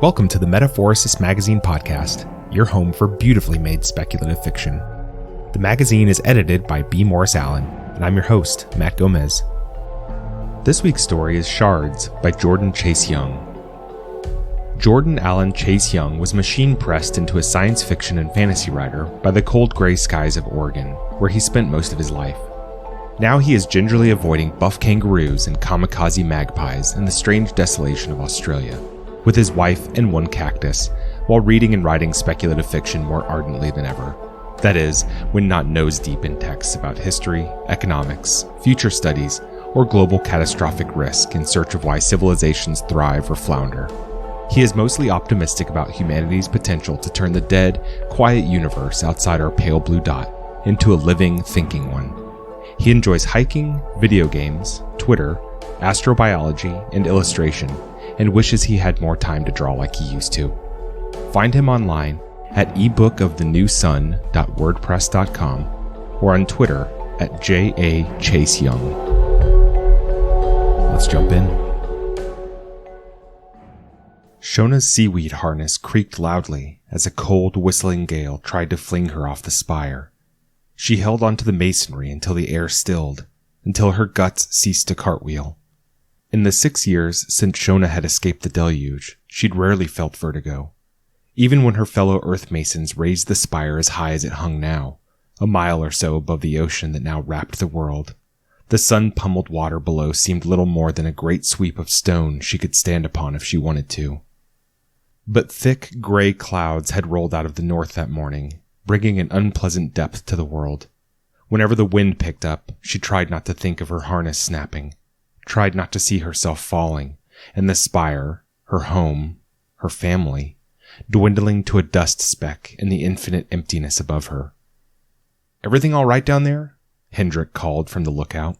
Welcome to the Metaphorosis magazine podcast, your home for beautifully made speculative fiction. The magazine is edited by B. Morris Allen, and I'm your host, Matt Gomez. This week's story is Shards by Jordan Chase Young. Jordan Allen Chase Young was machine-pressed into a science fiction and fantasy writer by the cold gray skies of Oregon, where he spent most of his life. Now he is gingerly avoiding buff kangaroos and kamikaze magpies in the strange desolation of Australia, with his wife and one cactus, while reading and writing speculative fiction more ardently than ever. That is, when not nose-deep in texts about history, economics, future studies, or global catastrophic risk in search of why civilizations thrive or flounder. He is mostly optimistic about humanity's potential to turn the dead, quiet universe outside our pale blue dot into a living, thinking one. He enjoys hiking, video games, Twitter, astrobiology, and illustration, and wishes he had more time to draw like he used to. Find him online at ebookoftheNewSun.wordpress.com or on Twitter at JAChaseYoung. Let's jump in. Shona's seaweed harness creaked loudly as a cold, whistling gale tried to fling her off the spire. She held onto the masonry until the air stilled, until her guts ceased to cartwheel. In the 6 years since Shona had escaped the deluge, she'd rarely felt vertigo. Even when her fellow earthmasons raised the spire as high as it hung now, a mile or so above the ocean that now wrapped the world, the sun-pummeled water below seemed little more than a great sweep of stone she could stand upon if she wanted to. But thick, gray clouds had rolled out of the north that morning, bringing an unpleasant depth to the world. Whenever the wind picked up, she tried not to think of her harness snapping, tried not to see herself falling, and the spire, her home, her family, dwindling to a dust speck in the infinite emptiness above her. "Everything all right down there?" Hendrik called from the lookout.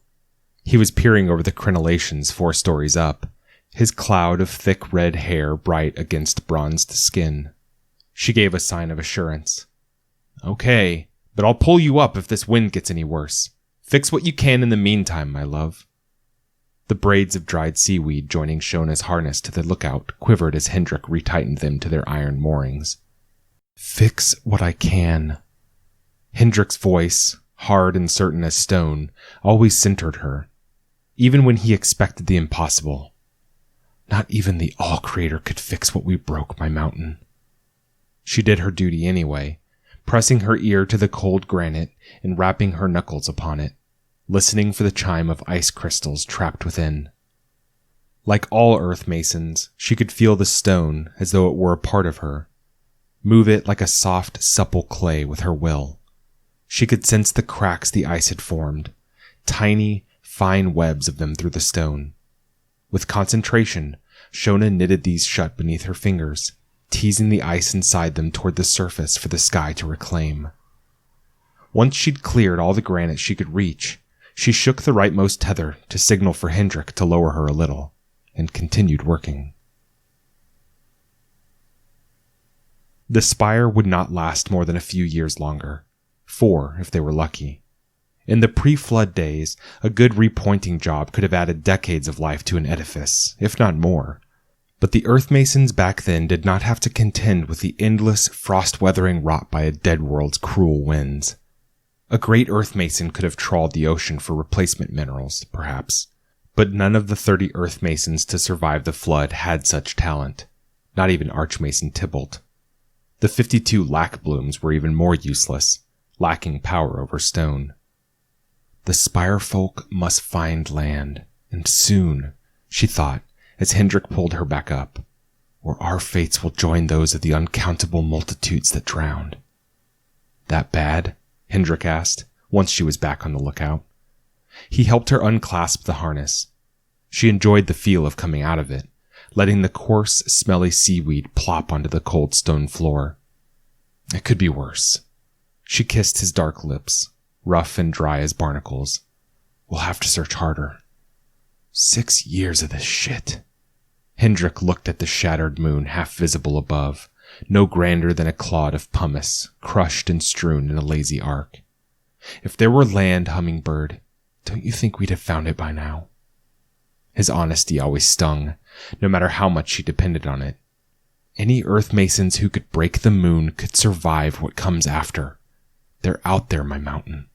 He was peering over the crenellations 4 stories up, his cloud of thick red hair bright against bronzed skin. She gave a sign of assurance. "Okay, but I'll pull you up if this wind gets any worse. Fix what you can in the meantime, my love." The braids of dried seaweed joining Shona's harness to the lookout quivered as Hendrik retightened them to their iron moorings. "Fix what I can." Hendrik's voice, hard and certain as stone, always centered her, even when he expected the impossible. "Not even the All-Creator could fix what we broke, my mountain." She did her duty anyway, pressing her ear to the cold granite and rapping her knuckles upon it, listening for the chime of ice crystals trapped within. Like all earthmasons, she could feel the stone as though it were a part of her, move it like a soft, supple clay with her will. She could sense the cracks the ice had formed, tiny, fine webs of them through the stone. With concentration, Shona knitted these shut beneath her fingers, teasing the ice inside them toward the surface for the sky to reclaim. Once she'd cleared all the granite she could reach, she shook the rightmost tether to signal for Hendrik to lower her a little, and continued working. The spire would not last more than a few years longer, 4 if they were lucky. In the pre-flood days, a good repointing job could have added decades of life to an edifice, if not more. But the earthmasons back then did not have to contend with the endless frost-weathering wrought by a dead world's cruel winds. A great earthmason could have trawled the ocean for replacement minerals, perhaps, but none of the 30 earthmasons to survive the flood had such talent, not even Archmason Tybalt. The 52 lackblooms were even more useless, lacking power over stone. The Spire folk must find land, and soon, she thought, as Hendrik pulled her back up, or our fates will join those of the uncountable multitudes that drowned. "That bad?" Hendrik asked, once she was back on the lookout. He helped her unclasp the harness. She enjoyed the feel of coming out of it, letting the coarse, smelly seaweed plop onto the cold stone floor. It could be worse. She kissed his dark lips, rough and dry as barnacles. "We'll have to search harder." 6 years of this shit. Hendrik looked at the shattered moon half visible above, no grander than a clod of pumice, crushed and strewn in a lazy arc. "If there were land, Hummingbird, don't you think we'd have found it by now?" His honesty always stung, no matter how much she depended on it. Any earthmasons who could break the moon could survive what comes after. They're out there, my mountain.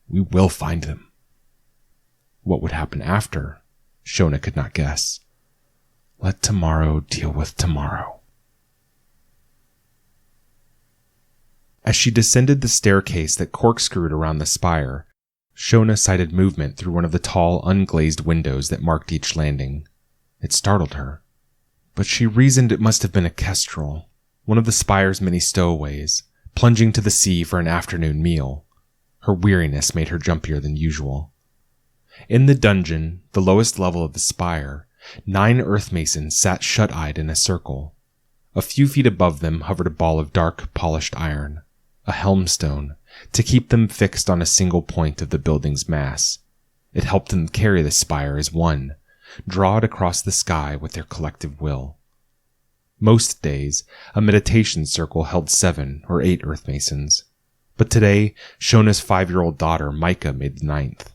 We will find them. What would happen after? Shona could not guess. Let tomorrow deal with tomorrow. As she descended the staircase that corkscrewed around the spire, Shona sighted movement through one of the tall, unglazed windows that marked each landing. It startled her, but she reasoned it must have been a kestrel, one of the spire's many stowaways, plunging to the sea for an afternoon meal. Her weariness made her jumpier than usual. In the dungeon, the lowest level of the spire, 9 earthmasons sat shut-eyed in a circle. A few feet above them hovered a ball of dark, polished iron, a helmstone, to keep them fixed on a single point of the building's mass. It helped them carry the spire as one, draw it across the sky with their collective will. Most days, a meditation circle held 7 or 8 earthmasons, but today, Shona's 5-year-old daughter, Micah, made the 9th.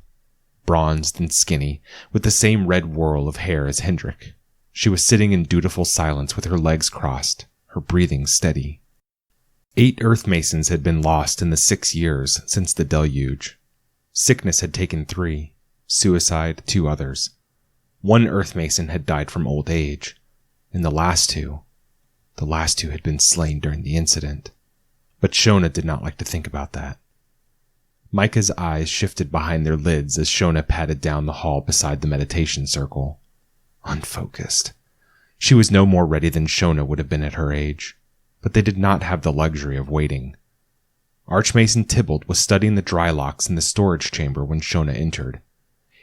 Bronzed and skinny, with the same red whirl of hair as Hendrik, she was sitting in dutiful silence with her legs crossed, her breathing steady. 8 earthmasons had been lost in the 6 years since the deluge. Sickness had taken 3, suicide 2 others. 1 earthmason had died from old age, and the last two had been slain during the incident. But Shona did not like to think about that. Micah's eyes shifted behind their lids as Shona padded down the hall beside the meditation circle. Unfocused. She was no more ready than Shona would have been at her age, but they did not have the luxury of waiting. Archmason Tybalt was studying the dry locks in the storage chamber when Shona entered.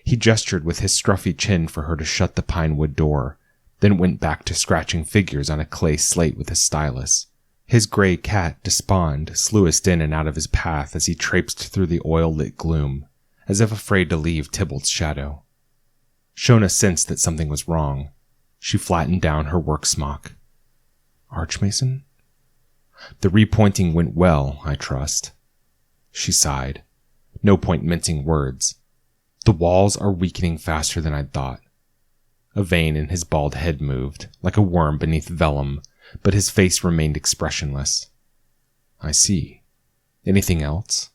He gestured with his scruffy chin for her to shut the pine wood door, then went back to scratching figures on a clay slate with his stylus. His gray cat, Despond, sluiced in and out of his path as he traipsed through the oil-lit gloom, as if afraid to leave Tybalt's shadow. Shona sensed that something was wrong. She flattened down her work smock. Archmason? The repointing went well, I trust. She sighed. No point mincing words. The walls are weakening faster than I'd thought. A vein in his bald head moved, like a worm beneath vellum, but his face remained expressionless. I see. Anything else?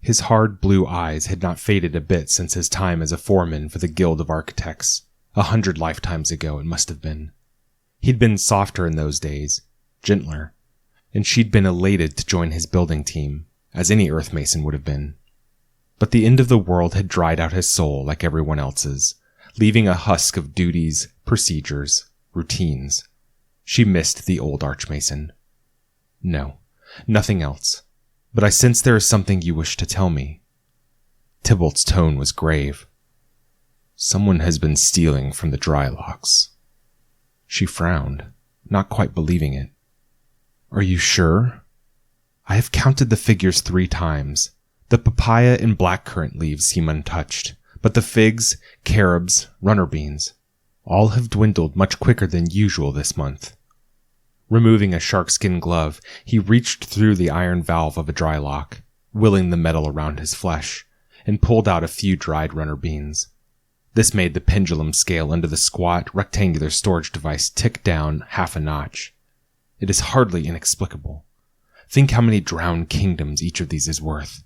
His hard blue eyes had not faded a bit since his time as a foreman for the Guild of Architects. 100 lifetimes ago, it must have been. He'd been softer in those days, gentler, and she'd been elated to join his building team, as any earthmason would have been. But the end of the world had dried out his soul like everyone else's, leaving a husk of duties, procedures, routines. She missed the old archmason. No, nothing else. But I sense there is something you wish to tell me. Tybalt's tone was grave. Someone has been stealing from the dry locks. She frowned, not quite believing it. Are you sure? I have counted the figures 3 times. The papaya and blackcurrant leaves seem untouched, but the figs, carobs, runner beans, all have dwindled much quicker than usual this month. Removing a sharkskin glove, he reached through the iron valve of a dry lock, willing the metal around his flesh, and pulled out a few dried runner beans. This made the pendulum scale under the squat, rectangular storage device tick down half a notch. It is hardly inexplicable. Think how many drowned kingdoms each of these is worth.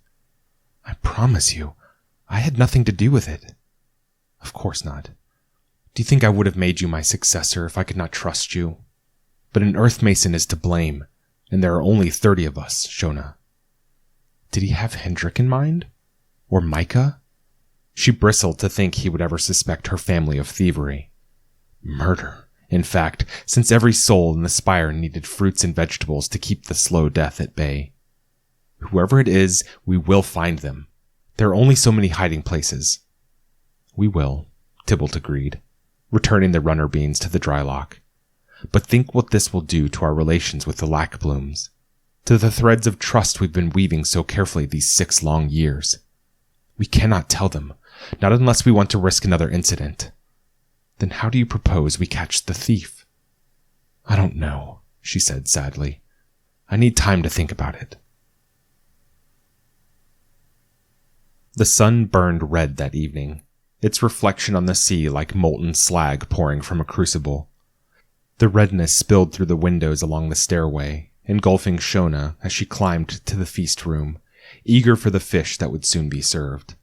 I promise you, I had nothing to do with it. Of course not. Do you think I would have made you my successor if I could not trust you? But an earthmason is to blame, and there are only 30 of us, Shona. Did he have Hendrik in mind? Or Micah? She bristled to think he would ever suspect her family of thievery. Murder, in fact, since every soul in the Spire needed fruits and vegetables to keep the slow death at bay. Whoever it is, we will find them. There are only so many hiding places. We will, Tybalt agreed, returning the runner beans to the dry lock. But think what this will do to our relations with the Lackblooms, to the threads of trust we've been weaving so carefully these 6 long years. We cannot tell them, not unless we want to risk another incident. Then how do you propose we catch the thief? I don't know, she said sadly. I need time to think about it. The sun burned red that evening, its reflection on the sea like molten slag pouring from a crucible. The redness spilled through the windows along the stairway, engulfing Shona as she climbed to the feast room, eager for the fish that would soon be served.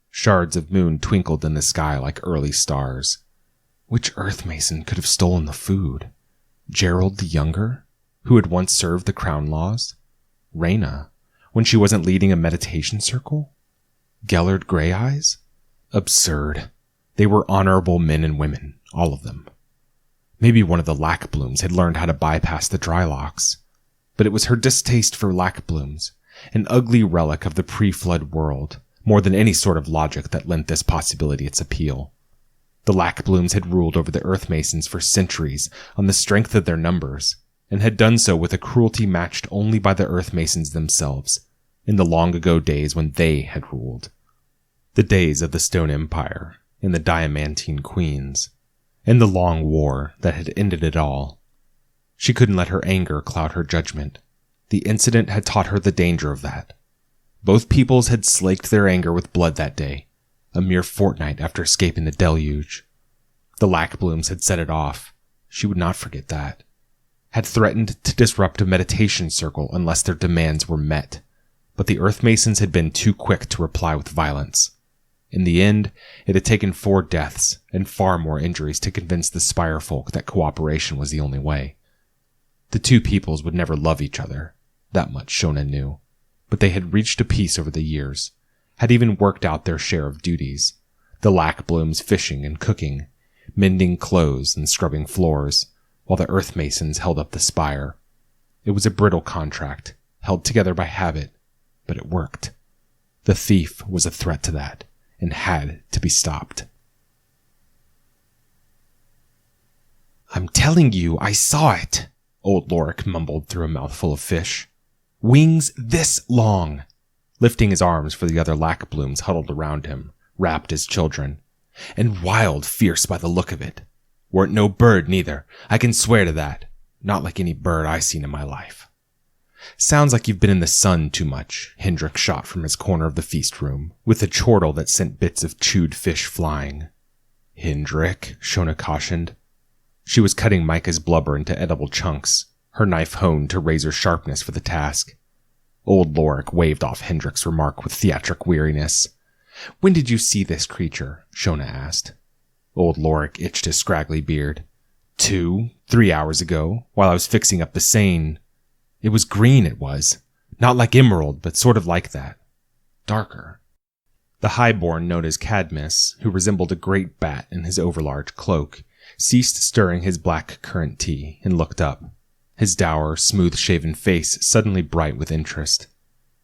Shards of moon twinkled in the sky like early stars. Which earthmason could have stolen the food? Gerald the Younger, who had once served the Crown Laws? Reyna, when she wasn't leading a meditation circle? Gellard Greyeyes? Absurd. They were honorable men and women, all of them. Maybe one of the lackblooms had learned how to bypass the drylocks. But it was her distaste for lackblooms, an ugly relic of the pre-flood world, more than any sort of logic that lent this possibility its appeal. The lackblooms had ruled over the earthmasons for centuries on the strength of their numbers, and had done so with a cruelty matched only by the earthmasons themselves, in the long-ago days when they had ruled. The days of the Stone Empire, and the Diamantine Queens, and the long war that had ended it all. She couldn't let her anger cloud her judgment. The incident had taught her the danger of that. Both peoples had slaked their anger with blood that day, a mere fortnight after escaping the deluge. The lackblooms had set it off. She would not forget that. Had threatened to disrupt a meditation circle unless their demands were met, but the earthmasons had been too quick to reply with violence. In the end, it had taken 4 deaths and far more injuries to convince the Spire folk that cooperation was the only way. The two peoples would never love each other, that much Shona knew, but they had reached a peace over the years, had even worked out their share of duties, the lackblooms fishing and cooking, mending clothes and scrubbing floors, while the earthmasons held up the spire. It was a brittle contract, held together by habit, but it worked. The thief was a threat to that, and had to be stopped. "I'm telling you, I saw it," old Lorik mumbled through a mouthful of fish. "Wings this long," lifting his arms for the other lackblooms huddled around him, wrapped as children. "And wild fierce by the look of it. Weren't no bird neither, I can swear to that. Not like any bird I seen in my life." "Sounds like you've been in the sun too much," Hendrik shot from his corner of the feast room, with a chortle that sent bits of chewed fish flying. "Hendrik," Shona cautioned. She was cutting Micah's blubber into edible chunks, her knife honed to razor sharpness for the task. Old Lorik waved off Hendrik's remark with theatric weariness. "When did you see this creature?" Shona asked. Old Lorik itched his scraggly beard. 2, 3 hours ago, while I was fixing up the seine. It was green, it was. Not like emerald, but sort of like that. Darker." The highborn known as Cadmus, who resembled a great bat in his overlarge cloak, ceased stirring his black currant tea and looked up, his dour, smooth-shaven face suddenly bright with interest.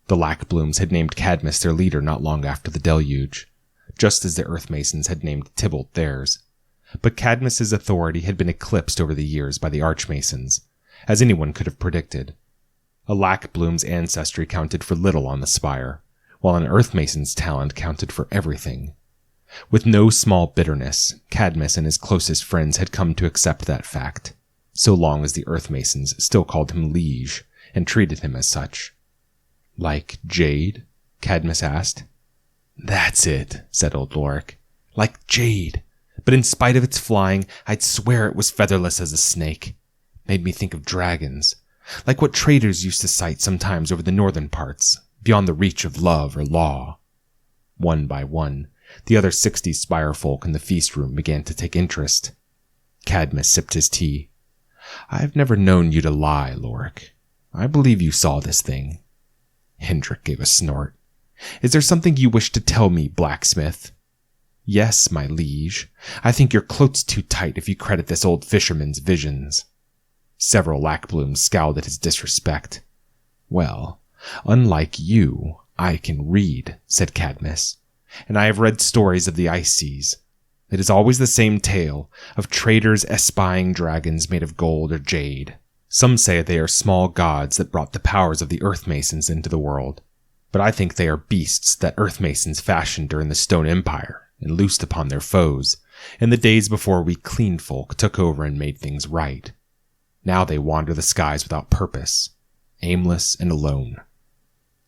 The lackblooms had named Cadmus their leader not long after the deluge, just as the earthmasons had named Tybalt theirs. But Cadmus's authority had been eclipsed over the years by the archmasons, as anyone could have predicted. A lackbloom's ancestry counted for little on the Spire, while an earthmason's talent counted for everything. With no small bitterness, Cadmus and his closest friends had come to accept that fact, so long as the earthmasons still called him liege and treated him as such. "Like jade?" Cadmus asked. "That's it," said old Lorik. "Like jade, but in spite of its flying, I'd swear it was featherless as a snake. Made me think of dragons, like what traders used to sight sometimes over the northern parts, beyond the reach of love or law." One by one, the other 60 Spire folk in the feast room began to take interest. Cadmus sipped his tea. "I've never known you to lie, Lorik. I believe you saw this thing." Hendrik gave a snort. "Is there something you wish to tell me, blacksmith?" "Yes, my liege. I think your cloak's too tight if you credit this old fisherman's visions." Several lackblooms scowled at his disrespect. "Well, unlike you, I can read," said Cadmus, "and I have read stories of the ice seas. It is always the same tale of traders espying dragons made of gold or jade. Some say they are small gods that brought the powers of the earthmasons into the world, but I think they are beasts that earthmasons fashioned during the Stone Empire and loosed upon their foes in the days before we clean folk took over and made things right. Now they wander the skies without purpose, aimless and alone."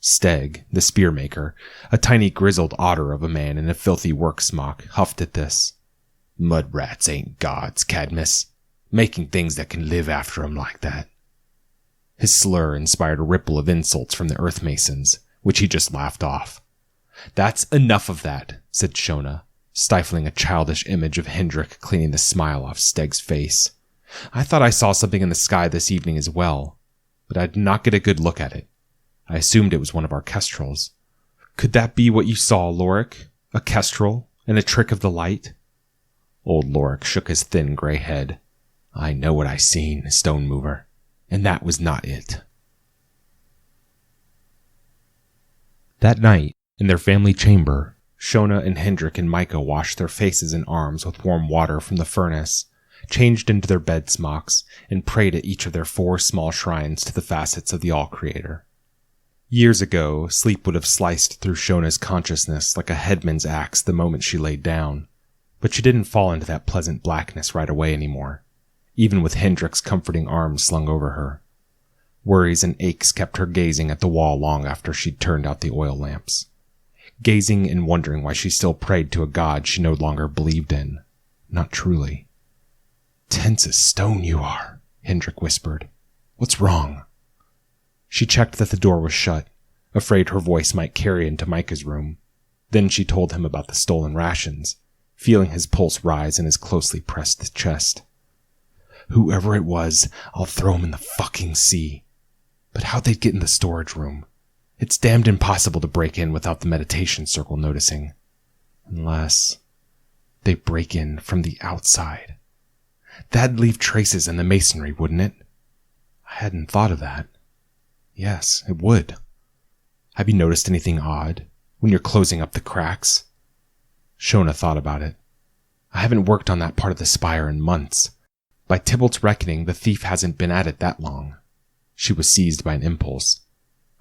Steg, the spearmaker, a tiny grizzled otter of a man in a filthy work smock, huffed at this. "Mud rats ain't gods, Cadmus. Making things that can live after 'em like that. His slur inspired a ripple of insults from the earthmasons, which he just laughed off. That's enough of that, said Shona, stifling a childish image of Hendrik cleaning the smile off Steg's face. I thought I saw something in the sky this evening as well, but I did not get a good look at it. I assumed it was one of our kestrels. Could that be what you saw, Lorik? A kestrel and a trick of the light? Old Lorik shook his thin gray head. I know what I seen, Stone Mover, and that was not it. That night, in their family chamber, Shona and Hendrik and Micah washed their faces and arms with warm water from the furnace, changed into their bed smocks, and prayed at each of their 4 small shrines to the facets of the All-Creator. Years ago, sleep would have sliced through Shona's consciousness like a headman's axe the moment she laid down, but she didn't fall into that pleasant blackness right away anymore, even with Hendrik's comforting arms slung over her. Worries and aches kept her gazing at the wall long after she'd turned out the oil lamps, gazing and wondering why she still prayed to a god she no longer believed in. Not truly. Tense as stone you are, Hendrik whispered. What's wrong? She checked that the door was shut, afraid her voice might carry into Micah's room. Then she told him about the stolen rations, feeling his pulse rise in his closely pressed chest. Whoever it was, I'll throw him in the fucking sea. But how'd they get in the storage room? It's damned impossible to break in without the meditation circle noticing. Unless they break in from the outside. That'd leave traces in the masonry, wouldn't it? I hadn't thought of that. Yes, it would. Have you noticed anything odd when you're closing up the cracks? Shona thought about it. I haven't worked on that part of the spire in months. By Tybalt's reckoning, the thief hasn't been at it that long. She was seized by an impulse.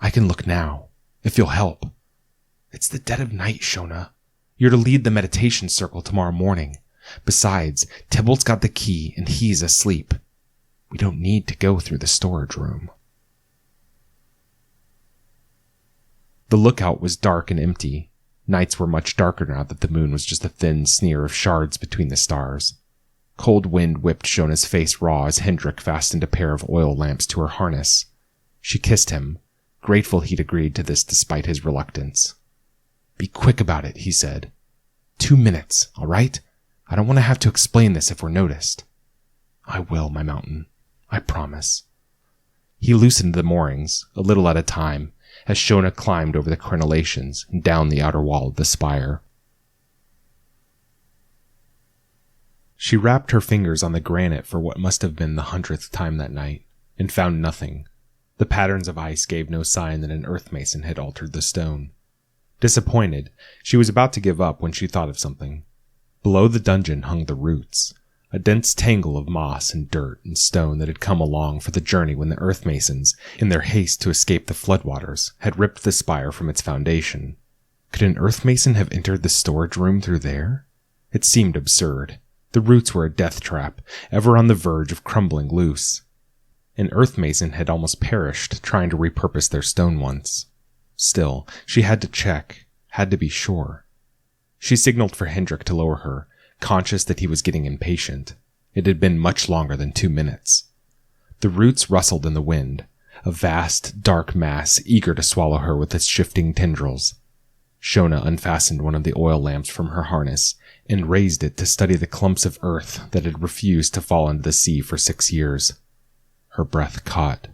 I can look now, if you'll help. It's the dead of night, Shona. You're to lead the meditation circle tomorrow morning. Besides, Tybalt's got the key and he's asleep. We don't need to go through the storage room. The lookout was dark and empty. Nights were much darker now that the moon was just a thin sneer of shards between the stars. Cold wind whipped Shona's face raw as Hendrik fastened a pair of oil lamps to her harness. She kissed him, grateful he'd agreed to this despite his reluctance. Be quick about it, he said. 2 minutes, all right? I don't want to have to explain this if we're noticed. I will, my mountain. I promise. He loosened the moorings, a little at a time, as Shona climbed over the crenellations and down the outer wall of the spire. She rapped her fingers on the granite for what must have been the 100th time that night, and found nothing. The patterns of ice gave no sign that an earthmason had altered the stone. Disappointed, she was about to give up when she thought of something. Below the dungeon hung the roots, a dense tangle of moss and dirt and stone that had come along for the journey when the earthmasons, in their haste to escape the floodwaters, had ripped the spire from its foundation. Could an earthmason have entered the storage room through there? It seemed absurd. The roots were a death trap, ever on the verge of crumbling loose. An earthmason had almost perished trying to repurpose their stone once. Still, she had to check, had to be sure. She signaled for Hendrik to lower her, conscious that he was getting impatient. It had been much longer than 2 minutes. The roots rustled in the wind, a vast, dark mass eager to swallow her with its shifting tendrils. Shona unfastened one of the oil lamps from her harness and raised it to study the clumps of earth that had refused to fall into the sea for 6 years. Her breath caught.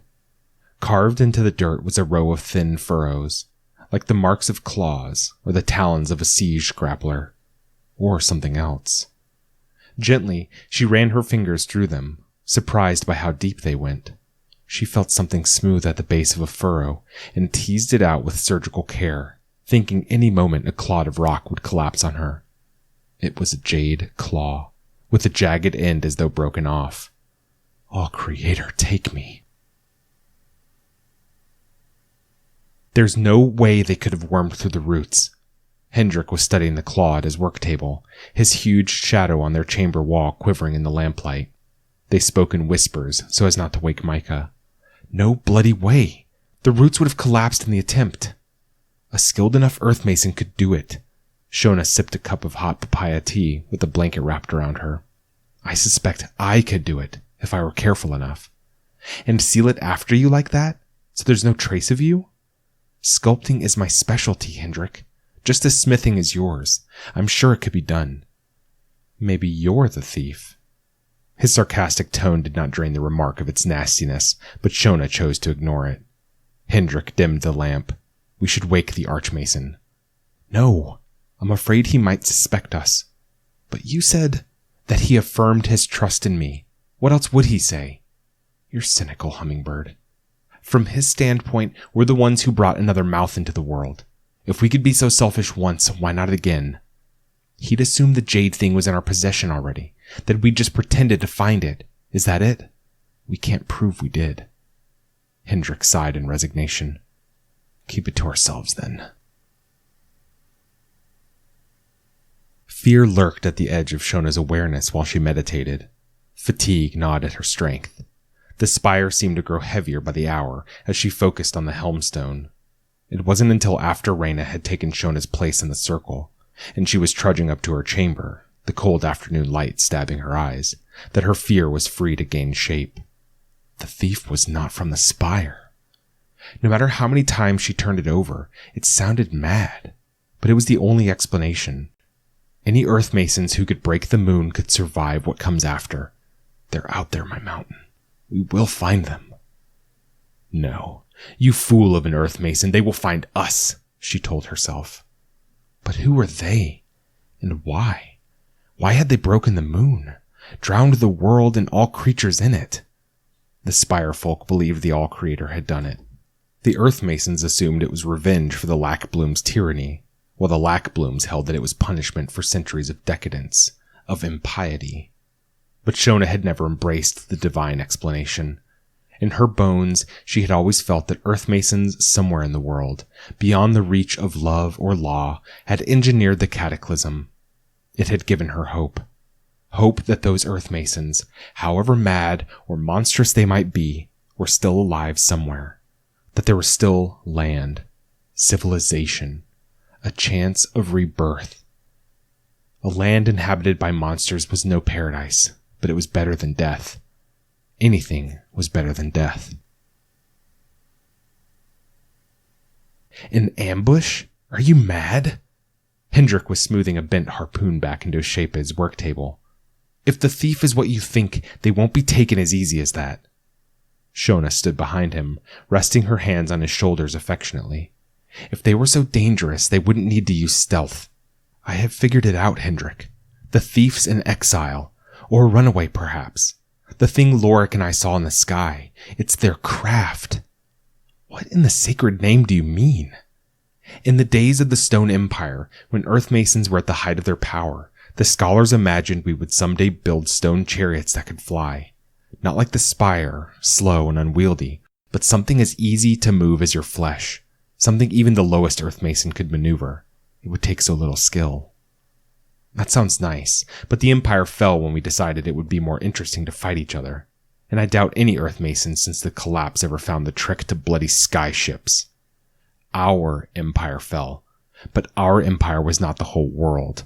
Carved into the dirt was a row of thin furrows, like the marks of claws or the talons of a siege grappler, or something else. Gently, she ran her fingers through them, surprised by how deep they went. She felt something smooth at the base of a furrow and teased it out with surgical care, thinking any moment a clod of rock would collapse on her. It was a jade claw, with a jagged end as though broken off. Oh, Creator, take me. There's no way they could have wormed through the roots. Hendrik was studying the claw at his work table, his huge shadow on their chamber wall quivering in the lamplight. They spoke in whispers so as not to wake Micah. No bloody way. The roots would have collapsed in the attempt. A skilled enough earthmason could do it. Shona sipped a cup of hot papaya tea with a blanket wrapped around her. I suspect I could do it, if I were careful enough. And seal it after you like that, so there's no trace of you? Sculpting is my specialty, Hendrik. Just as smithing is yours. I'm sure it could be done. Maybe you're the thief. His sarcastic tone did not drain the remark of its nastiness, but Shona chose to ignore it. Hendrik dimmed the lamp. We should wake the archmason. No, I'm afraid he might suspect us. But you said that he affirmed his trust in me. What else would he say? You're cynical, Hummingbird. From his standpoint, we're the ones who brought another mouth into the world. If we could be so selfish once, why not again? He'd assumed the jade thing was in our possession already, that we just pretended to find it. Is that it? We can't prove we did. Hendrik sighed in resignation. Keep it to ourselves, then. Fear lurked at the edge of Shona's awareness while she meditated. Fatigue gnawed at her strength. The spire seemed to grow heavier by the hour as she focused on the helmstone. It wasn't until after Reyna had taken Shona's place in the circle, and she was trudging up to her chamber, the cold afternoon light stabbing her eyes, that her fear was free to gain shape. The thief was not from the spire. No matter how many times she turned it over, it sounded mad, but it was the only explanation. Any earthmasons who could break the moon could survive what comes after. They're out there, my mountain. We will find them. No, you fool of an earthmason, they will find us, she told herself. But who were they? And why? Why had they broken the moon, drowned the world and all creatures in it? The Spire folk believed the All-Creator had done it. The earthmasons assumed it was revenge for the Lackbloom's tyranny, while the Lackblooms held that it was punishment for centuries of decadence, of impiety. But Shona had never embraced the divine explanation. In her bones, she had always felt that earthmasons somewhere in the world, beyond the reach of love or law, had engineered the cataclysm. It had given her hope. Hope that those earthmasons, however mad or monstrous they might be, were still alive somewhere. That there was still land, civilization, a chance of rebirth. A land inhabited by monsters was no paradise, but it was better than death. Anything was better than death. An ambush? Are you mad? Hendrik was smoothing a bent harpoon back into shape at his work table. If the thief is what you think, they won't be taken as easy as that. Shona stood behind him, resting her hands on his shoulders affectionately. If they were so dangerous, they wouldn't need to use stealth. I have figured it out, Hendrik. The thief's in exile, or a runaway perhaps. The thing Lorik and I saw in the sky. It's their craft. What in the sacred name do you mean? In the days of the Stone Empire, when earthmasons were at the height of their power, the scholars imagined we would someday build stone chariots that could fly. Not like the Spire, slow and unwieldy, but something as easy to move as your flesh. Something even the lowest earthmason could maneuver. It would take so little skill. That sounds nice, but the Empire fell when we decided it would be more interesting to fight each other. And I doubt any earthmason since the collapse ever found the trick to bloody skyships. Our empire fell, but our empire was not the whole world.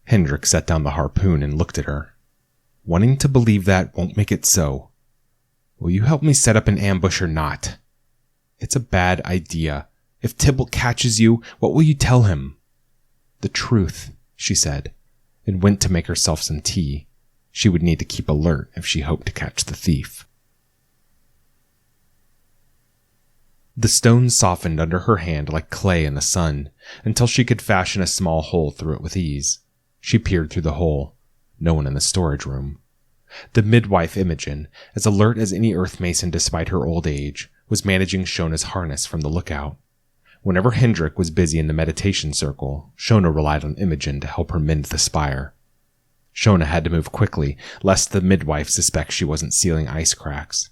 Hendrik set down the harpoon and looked at her. Wanting to believe that won't make it so. Will you help me set up an ambush or not? It's a bad idea. If Tybalt catches you, what will you tell him? The truth, she said, and went to make herself some tea. She would need to keep alert if she hoped to catch the thief. The stone softened under her hand like clay in the sun, until she could fashion a small hole through it with ease. She peered through the hole. No one in the storage room. The midwife Imogen, as alert as any earthmason despite her old age, was managing Shona's harness from the lookout. Whenever Hendrik was busy in the meditation circle, Shona relied on Imogen to help her mend the spire. Shona had to move quickly, lest the midwife suspect she wasn't sealing ice cracks.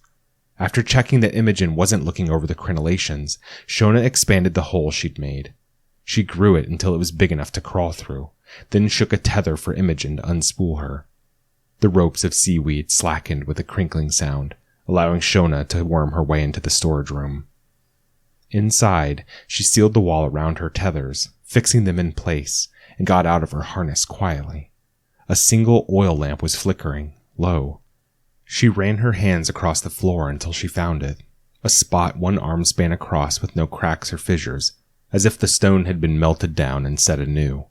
After checking that Imogen wasn't looking over the crenellations, Shona expanded the hole she'd made. She grew it until it was big enough to crawl through, then shook a tether for Imogen to unspool her. The ropes of seaweed slackened with a crinkling sound, allowing Shona to worm her way into the storage room. Inside, she sealed the wall around her tethers, fixing them in place, and got out of her harness quietly. A single oil lamp was flickering, low. She ran her hands across the floor until she found it, a spot 1 arm span across with no cracks or fissures, as if the stone had been melted down and set anew,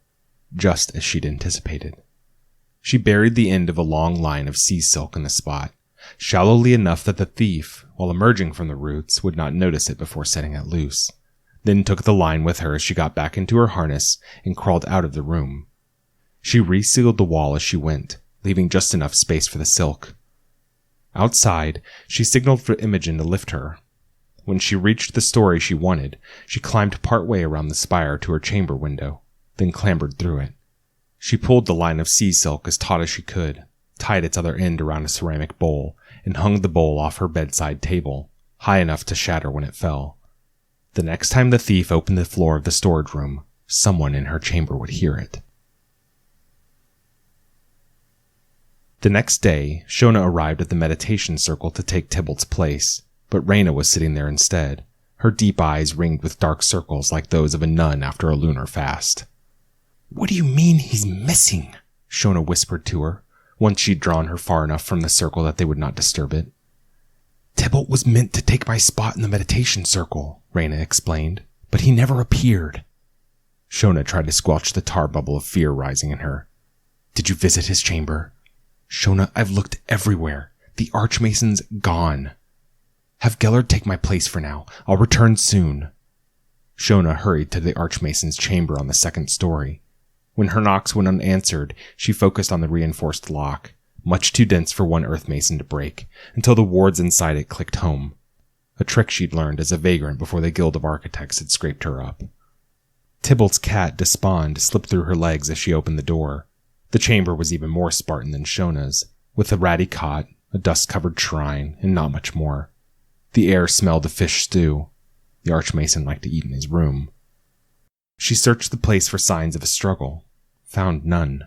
just as she'd anticipated. She buried the end of a long line of sea silk in the spot, shallowly enough that the thief, while emerging from the roots, would not notice it before setting it loose, then took the line with her as she got back into her harness and crawled out of the room. She resealed the wall as she went, leaving just enough space for the silk. Outside, she signaled for Imogen to lift her. When she reached the story she wanted, she climbed partway around the spire to her chamber window, then clambered through it. She pulled the line of sea silk as taut as she could, tied its other end around a ceramic bowl, and hung the bowl off her bedside table, high enough to shatter when it fell. The next time the thief opened the floor of the storage room, someone in her chamber would hear it. The next day, Shona arrived at the meditation circle to take Tybalt's place, but Reyna was sitting there instead, her deep eyes ringed with dark circles like those of a nun after a lunar fast. "What do you mean he's missing?" Shona whispered to her, once she'd drawn her far enough from the circle that they would not disturb it. "Tybalt was meant to take my spot in the meditation circle," Reyna explained, "but he never appeared." Shona tried to squelch the tar bubble of fear rising in her. "Did you visit his chamber?" "Shona, I've looked everywhere. The archmason's gone." "Have Gellard take my place for now. I'll return soon." Shona hurried to the archmason's chamber on the second story. When her knocks went unanswered, she focused on the reinforced lock, much too dense for one earthmason to break, until the wards inside it clicked home, a trick she'd learned as a vagrant before the Guild of Architects had scraped her up. Tybalt's cat, Despond, slipped through her legs as she opened the door. The chamber was even more Spartan than Shona's, with a ratty cot, a dust-covered shrine, and not much more. The air smelled of fish stew. The archmason liked to eat in his room. She searched the place for signs of a struggle, found none.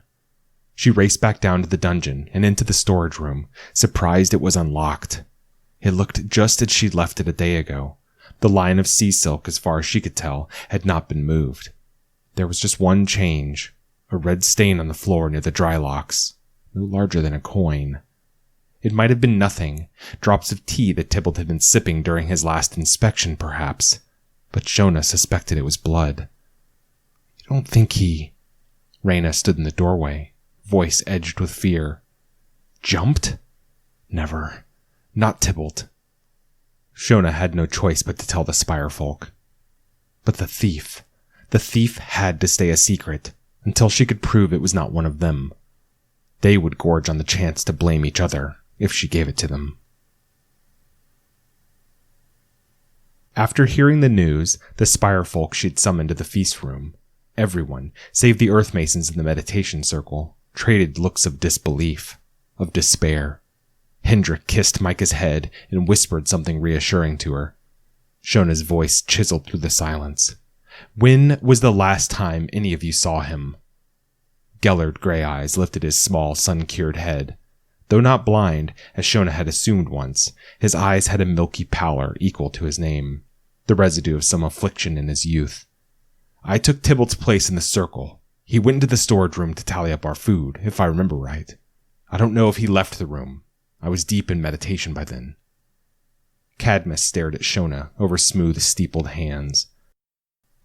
She raced back down to the dungeon and into the storage room, surprised it was unlocked. It looked just as she'd left it a day ago. The line of sea silk, as far as she could tell, had not been moved. There was just one change, a red stain on the floor near the dry locks, no larger than a coin. It might have been nothing, drops of tea that Tybalt had been sipping during his last inspection, perhaps, but Shona suspected it was blood. "You don't think he—" Reyna stood in the doorway, voice edged with fear. "Jumped? Never. Not Tybalt." Shona had no choice but to tell the Spire folk. But the thief had to stay a secret, until she could prove it was not one of them. They would gorge on the chance to blame each other, if she gave it to them. After hearing the news, the Spire folk she'd summoned to the feast room, everyone, save the earthmasons in the meditation circle, traded looks of disbelief, of despair. Hendrik kissed Micah's head and whispered something reassuring to her. Shona's voice chiseled through the silence. "When was the last time any of you saw him?" Gellard Grey Eyes lifted his small, sun-cured head. Though not blind, as Shona had assumed once, his eyes had a milky pallor equal to his name, the residue of some affliction in his youth. "I took Tybalt's place in the circle. He went into the storage room to tally up our food, if I remember right. I don't know if he left the room. I was deep in meditation by then." Cadmus stared at Shona over smooth, steepled hands.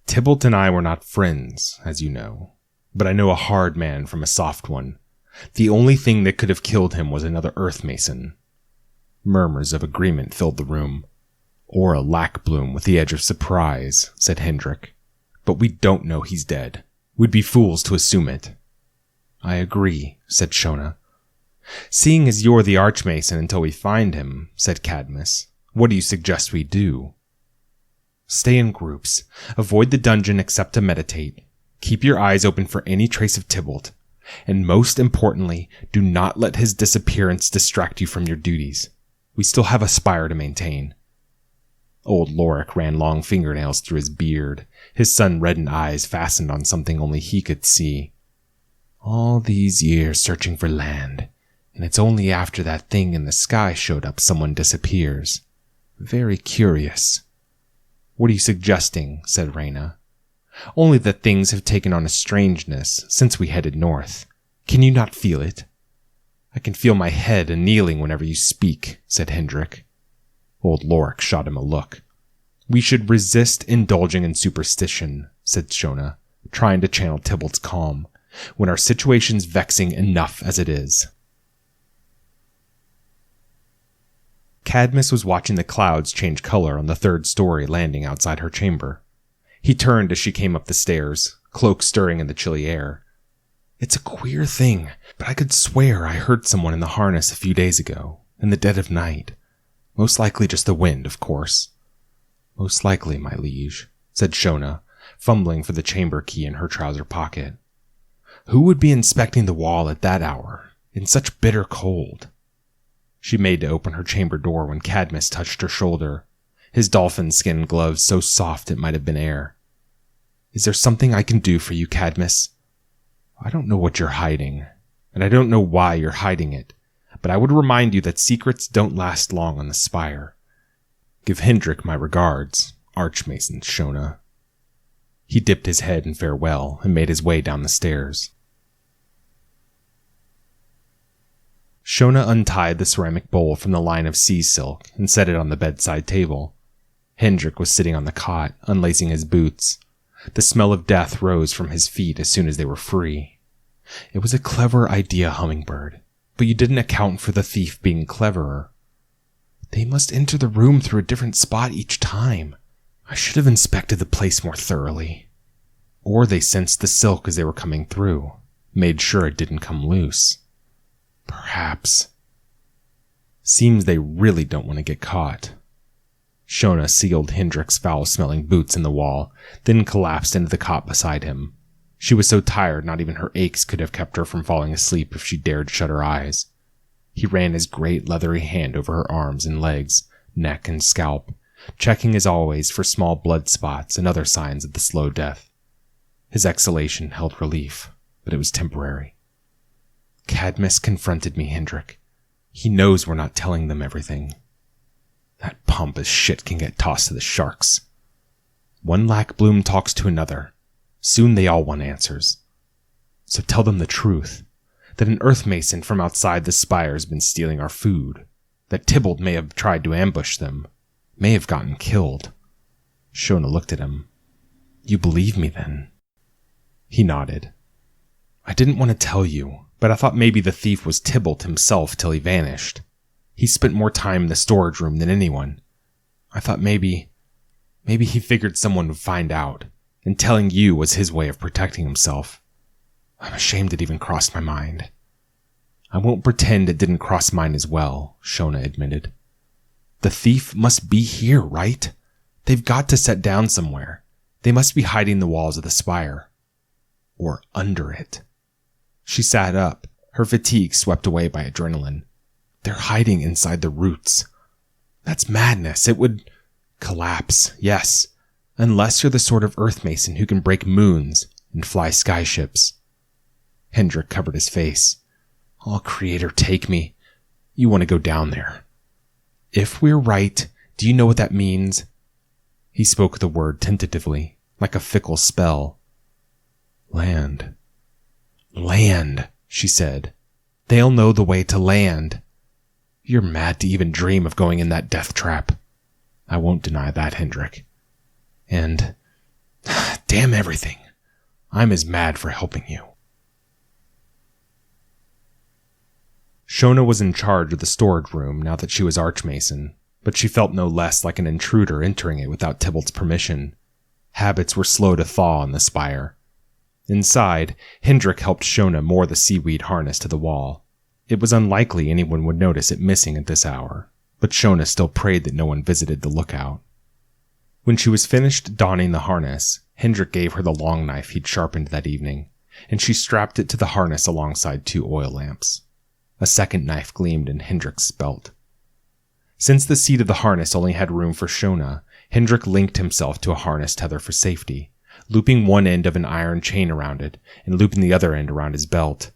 "Tybalt and I were not friends, as you know, but I know a hard man from a soft one. The only thing that could have killed him was another earthmason." Murmurs of agreement filled the room. "Or a lackbloom with the edge of surprise," said Hendrik. "But we don't know he's dead. We'd be fools to assume it." "I agree," said Shona. "Seeing as you're the archmason until we find him," said Cadmus, "what do you suggest we do?" "Stay in groups. Avoid the dungeon except to meditate. Keep your eyes open for any trace of Tybalt. And most importantly, do not let his disappearance distract you from your duties. We still have a spire to maintain." Old Lorik ran long fingernails through his beard, his sun-reddened eyes fastened on something only he could see. "All these years searching for land, and it's only after that thing in the sky showed up someone disappears. Very curious." "What are you suggesting?" said Reyna. "Only that things have taken on a strangeness since we headed north. Can you not feel it?" I can feel my head annealing whenever you speak, said Hendrik. Old Lorik shot him a look. We should resist indulging in superstition, said Shona, trying to channel Tybalt's calm, when our situation's vexing enough as it is. Cadmus was watching the clouds change color on the third-story landing outside her chamber. He turned as she came up the stairs, cloak stirring in the chilly air. It's a queer thing, but I could swear I heard someone in the harness a few days ago, in the dead of night. Most likely just the wind, of course. Most likely, my liege, said Shona, fumbling for the chamber key in her trouser pocket. Who would be inspecting the wall at that hour, in such bitter cold? She made to open her chamber door when Cadmus touched her shoulder, his dolphin skin gloves so soft it might have been air. Is there something I can do for you, Cadmus? I don't know what you're hiding, and I don't know why you're hiding it, but I would remind you that secrets don't last long on the Spire. Give Hendrik my regards, Archmason Shona. He dipped his head in farewell and made his way down the stairs. Shona untied the ceramic bowl from the line of sea silk and set it on the bedside table. Hendrik was sitting on the cot, unlacing his boots. The smell of death rose from his feet as soon as they were free. It was a clever idea, Hummingbird, but you didn't account for the thief being cleverer. They must enter the room through a different spot each time. I should have inspected the place more thoroughly. Or they sensed the silk as they were coming through, made sure it didn't come loose. Perhaps. Seems they really don't want to get caught. Shona sealed Hendrik's foul-smelling boots in the wall, then collapsed into the cot beside him. She was so tired not even her aches could have kept her from falling asleep if she dared shut her eyes. He ran his great leathery hand over her arms and legs, neck and scalp, checking as always for small blood spots and other signs of the slow death. His exhalation held relief, but it was temporary. Cadmus confronted me, Hendrik. He knows we're not telling them everything. That pompous shit can get tossed to the sharks. One lack bloom talks to another. Soon they all want answers. So tell them the truth. That an earthmason from outside the Spire has been stealing our food. That Tybalt may have tried to ambush them. May have gotten killed. Shona looked at him. You believe me then? He nodded. I didn't want to tell you, but I thought maybe the thief was Tybalt himself till he vanished. He spent more time in the storage room than anyone. I thought maybe he figured someone would find out, and telling you was his way of protecting himself. I'm ashamed it even crossed my mind. I won't pretend it didn't cross mine as well, Shona admitted. The thief must be here, right? They've got to set down somewhere. They must be hiding the walls of the Spire. Or under it. She sat up, her fatigue swept away by adrenaline. They're hiding inside the roots. That's madness. It would collapse, yes, unless you're the sort of earthmason who can break moons and fly skyships. Hendrik covered his face. Oh, Creator, take me. You want to go down there. If we're right, do you know what that means? He spoke the word tentatively, like a fickle spell. Land. Land, she said. They'll know the way to land. You're mad to even dream of going in that death trap. I won't deny that, Hendrik. And, damn everything, I'm as mad for helping you. Shona was in charge of the storage room now that she was Archmason, but she felt no less like an intruder entering it without Tybalt's permission. Habits were slow to thaw on the Spire. Inside, Hendrik helped Shona moor the seaweed harness to the wall. It was unlikely anyone would notice it missing at this hour, but Shona still prayed that no one visited the lookout. When she was finished donning the harness, Hendrik gave her the long knife he'd sharpened that evening, and she strapped it to the harness alongside 2 oil lamps. A second knife gleamed in Hendrik's belt. Since the seat of the harness only had room for Shona, Hendrik linked himself to a harness tether for safety, looping one end of an iron chain around it and looping the other end around his belt.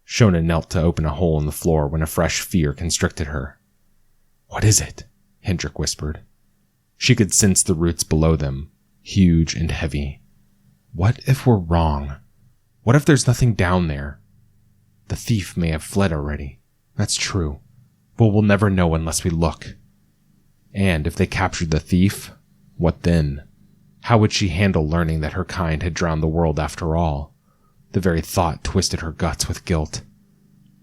Shona knelt to open a hole in the floor when a fresh fear constricted her. What is it? Hendrik whispered. She could sense the roots below them, huge and heavy. What if we're wrong? What if there's nothing down there? The thief may have fled already. That's true. But we'll never know unless we look. And if they captured the thief, what then? How would she handle learning that her kind had drowned the world after all? The very thought twisted her guts with guilt.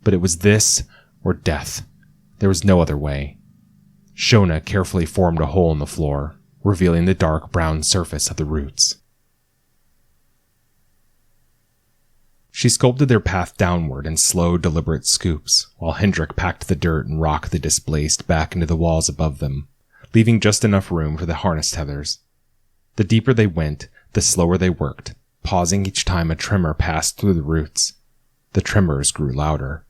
But it was this or death. There was no other way. Shona carefully formed a hole in the floor, revealing the dark brown surface of the roots. She sculpted their path downward in slow, deliberate scoops, while Hendrik packed the dirt and rock they displaced back into the walls above them, leaving just enough room for the harness tethers. The deeper they went, the slower they worked, pausing each time a tremor passed through the roots. The tremors grew louder.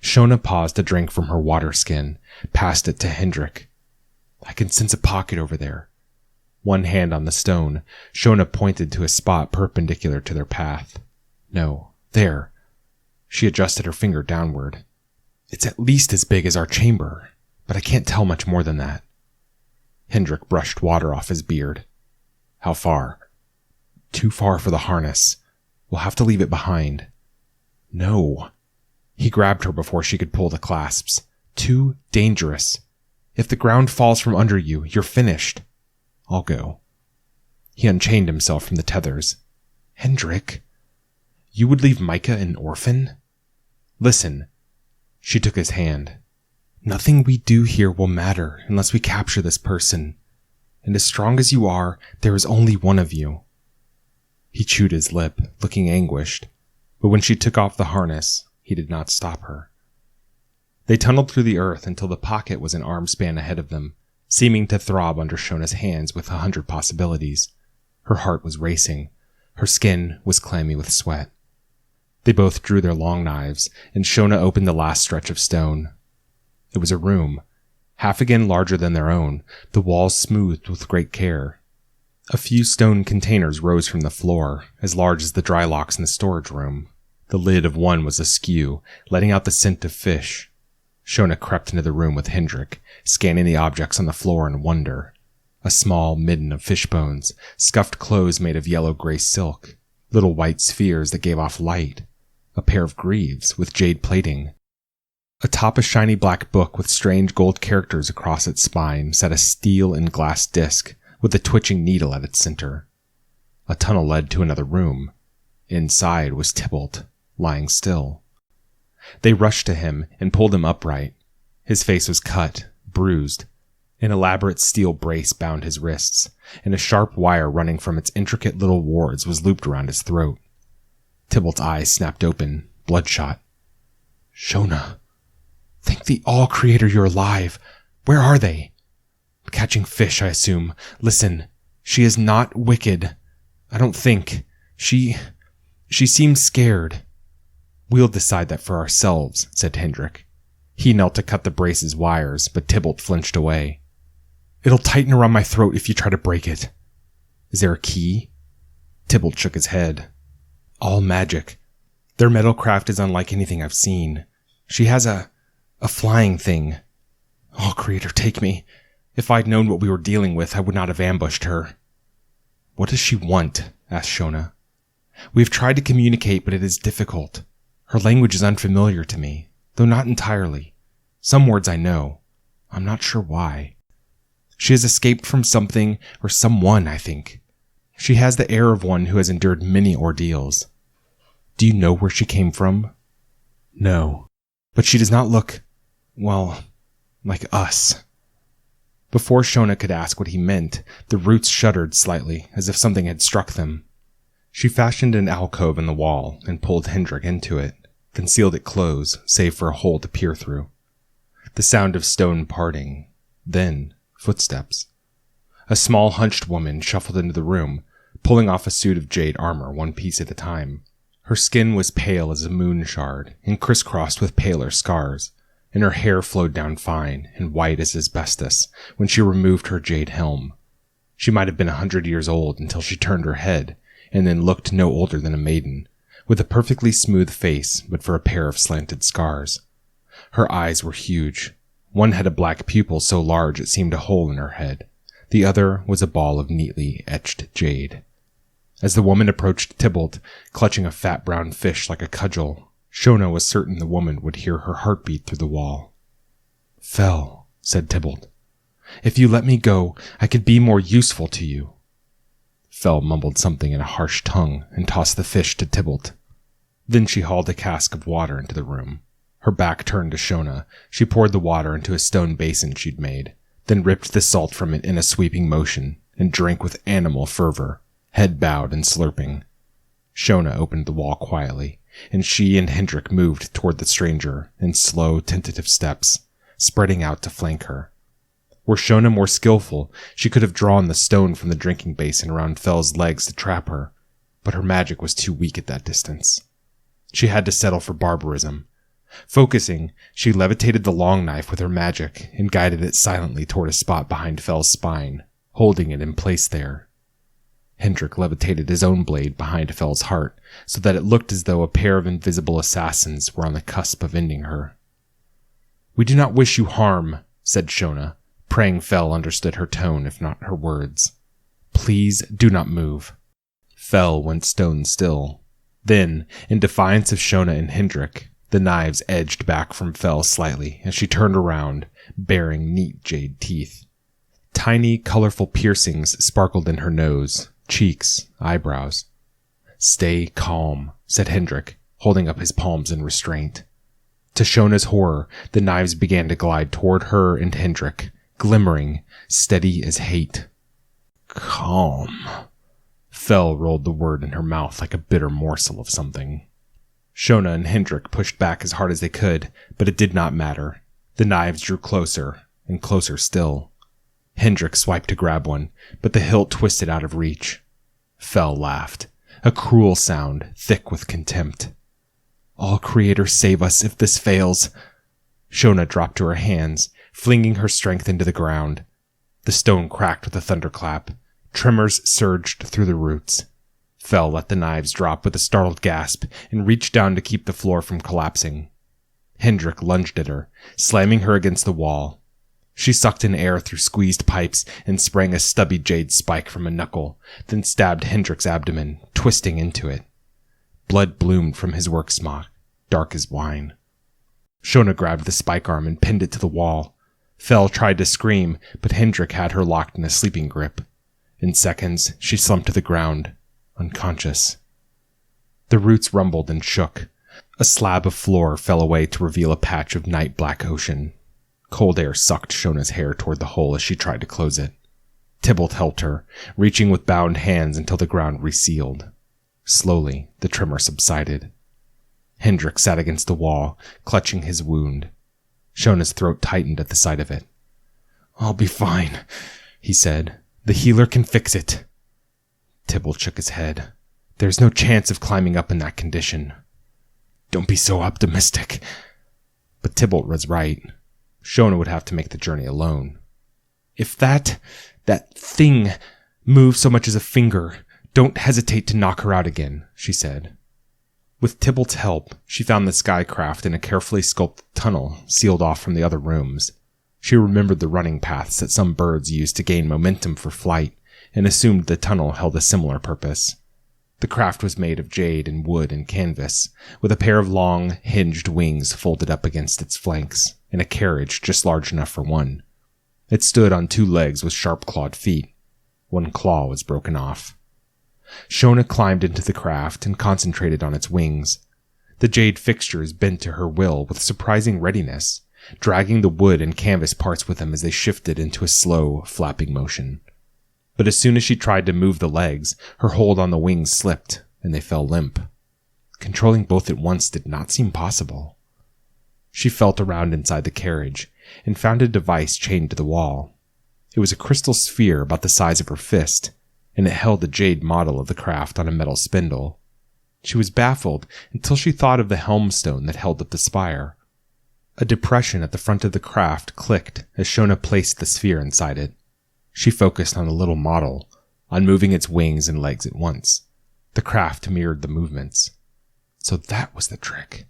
Shona paused to drink from her water skin, passed it to Hendrik. I can sense a pocket over there. One hand on the stone, Shona pointed to a spot perpendicular to their path. No, there. She adjusted her finger downward. It's at least as big as our chamber, but I can't tell much more than that. Hendrik brushed water off his beard. How far? Too far for the harness. We'll have to leave it behind. No. He grabbed her before she could pull the clasps. Too dangerous. If the ground falls from under you, you're finished. I'll go. He unchained himself from the tethers. Hendrik, you would leave Micah an orphan? Listen. She took his hand. Nothing we do here will matter unless we capture this person. And as strong as you are, there is only one of you. He chewed his lip, looking anguished, but when she took off the harness, he did not stop her. They tunneled through the earth until the pocket was an arm span ahead of them, seeming to throb under Shona's hands with 100 possibilities. Her heart was racing. Her skin was clammy with sweat. They both drew their long knives, and Shona opened the last stretch of stone. It was a room, half again larger than their own, the walls smoothed with great care. A few stone containers rose from the floor, as large as the dry locks in the storage room. The lid of one was askew, letting out the scent of fish. Shona crept into the room with Hendrik, scanning the objects on the floor in wonder. A small midden of fish bones, scuffed clothes made of yellow-gray silk, little white spheres that gave off light, a pair of greaves with jade plating. Atop a shiny black book with strange gold characters across its spine sat a steel and glass disc with a twitching needle at its center. A tunnel led to another room. Inside was Tybalt, lying still. They rushed to him and pulled him upright. His face was cut, bruised. An elaborate steel brace bound his wrists, and a sharp wire running from its intricate little wards was looped around his throat. Tybalt's eyes snapped open, bloodshot. Shona, thank the All-Creator you're alive. Where are they? Catching fish, I assume. Listen, she is not wicked. I don't think. She seems scared. We'll decide that for ourselves, said Hendrik. He knelt to cut the brace's wires, but Tybalt flinched away. It'll tighten around my throat if you try to break it. Is there a key? Tybalt shook his head. All magic. Their metalcraft is unlike anything I've seen. She has a flying thing. Oh, Creator, take me. If I'd known what we were dealing with, I would not have ambushed her. What does she want? Asked Shona. We've tried to communicate, but it is difficult. Her language is unfamiliar to me, though not entirely. Some words I know. I'm not sure why. She has escaped from something or someone, I think. She has the air of one who has endured many ordeals. Do you know where she came from? No, but she does not look, well, like us. Before Shona could ask what he meant, the roots shuddered slightly, as if something had struck them. She fashioned an alcove in the wall and pulled Hendrik into it, then sealed it close, save for a hole to peer through. The sound of stone parting, then footsteps. A small hunched woman shuffled into the room, pulling off a suit of jade armor one piece at a time. Her skin was pale as a moon shard and crisscrossed with paler scars, and her hair flowed down fine and white as asbestos when she removed her jade helm. She might have been 100 years old until she turned her head, and then looked no older than a maiden, with a perfectly smooth face but for a pair of slanted scars. Her eyes were huge. One had a black pupil so large it seemed a hole in her head. The other was a ball of neatly etched jade. As the woman approached Tybalt, clutching a fat brown fish like a cudgel, Shona was certain the woman would hear her heartbeat through the wall. "Fel," said Tybalt. "If you let me go, I could be more useful to you." Fel mumbled something in a harsh tongue and tossed the fish to Tybalt. Then she hauled a cask of water into the room. Her back turned to Shona. She poured the water into a stone basin she'd made, then ripped the salt from it in a sweeping motion and drank with animal fervor, head bowed and slurping. Shona opened the wall quietly, and she and Hendrik moved toward the stranger in slow, tentative steps, spreading out to flank her. Were Shona more skillful, she could have drawn the stone from the drinking basin around Fel's legs to trap her, but her magic was too weak at that distance. She had to settle for barbarism. Focusing, she levitated the long knife with her magic and guided it silently toward a spot behind Fel's spine, holding it in place there. Hendrik levitated his own blade behind Fel's heart so that it looked as though a pair of invisible assassins were on the cusp of ending her. "We do not wish you harm," said Shona, praying Fel understood her tone if not her words. "Please do not move." Fel went stone still. Then, in defiance of Shona and Hendrik, the knives edged back from Fel slightly as she turned around, bearing neat jade teeth. Tiny, colorful piercings sparkled in her nose, cheeks, eyebrows. "Stay calm," said Hendrik, holding up his palms in restraint. To Shona's horror, the knives began to glide toward her and Hendrik, glimmering, steady as hate. "Calm." Fel rolled the word in her mouth like a bitter morsel of something. Shona and Hendrik pushed back as hard as they could, but it did not matter. The knives drew closer, and closer still. Hendrik swiped to grab one, but the hilt twisted out of reach. Fel laughed, a cruel sound, thick with contempt. "All Creator save us if this fails." Shona dropped to her hands, flinging her strength into the ground. The stone cracked with a thunderclap. Tremors surged through the roots. Fel let the knives drop with a startled gasp and reached down to keep the floor from collapsing. Hendrik lunged at her, slamming her against the wall. She sucked in air through squeezed pipes and sprang a stubby jade spike from a knuckle, then stabbed Hendrik's abdomen, twisting into it. Blood bloomed from his work smock, dark as wine. Shona grabbed the spike arm and pinned it to the wall. Fel tried to scream, but Hendrik had her locked in a sleeping grip. In seconds, she slumped to the ground, unconscious. The roots rumbled and shook. A slab of floor fell away to reveal a patch of night black ocean. Cold air sucked Shona's hair toward the hole as she tried to close it. Tybalt helped her, reaching with bound hands until the ground resealed. Slowly, the tremor subsided. Hendrik sat against the wall, clutching his wound. Shona's throat tightened at the sight of it. "I'll be fine," he said. "The healer can fix it." Tybalt shook his head. "There's no chance of climbing up in that condition." "Don't be so optimistic." But Tybalt was right. Shona would have to make the journey alone. "If that thing moves so much as a finger, don't hesitate to knock her out again," she said. With Tybalt's help, she found the skycraft in a carefully sculpted tunnel sealed off from the other rooms. She remembered the running paths that some birds used to gain momentum for flight, and assumed the tunnel held a similar purpose. The craft was made of jade and wood and canvas, with a pair of long, hinged wings folded up against its flanks, and a carriage just large enough for one. It stood on 2 legs with sharp-clawed feet. One claw was broken off. Shona climbed into the craft and concentrated on its wings. The jade fixtures bent to her will with surprising readiness, dragging the wood and canvas parts with them as they shifted into a slow, flapping motion. But as soon as she tried to move the legs, her hold on the wings slipped, and they fell limp. Controlling both at once did not seem possible. She felt around inside the carriage, and found a device chained to the wall. It was a crystal sphere about the size of her fist, and it held a jade model of the craft on a metal spindle. She was baffled until she thought of the helmstone that held up the spire. A depression at the front of the craft clicked as Shona placed the sphere inside it. She focused on the little model, on moving its wings and legs at once. The craft mirrored the movements. So that was the trick.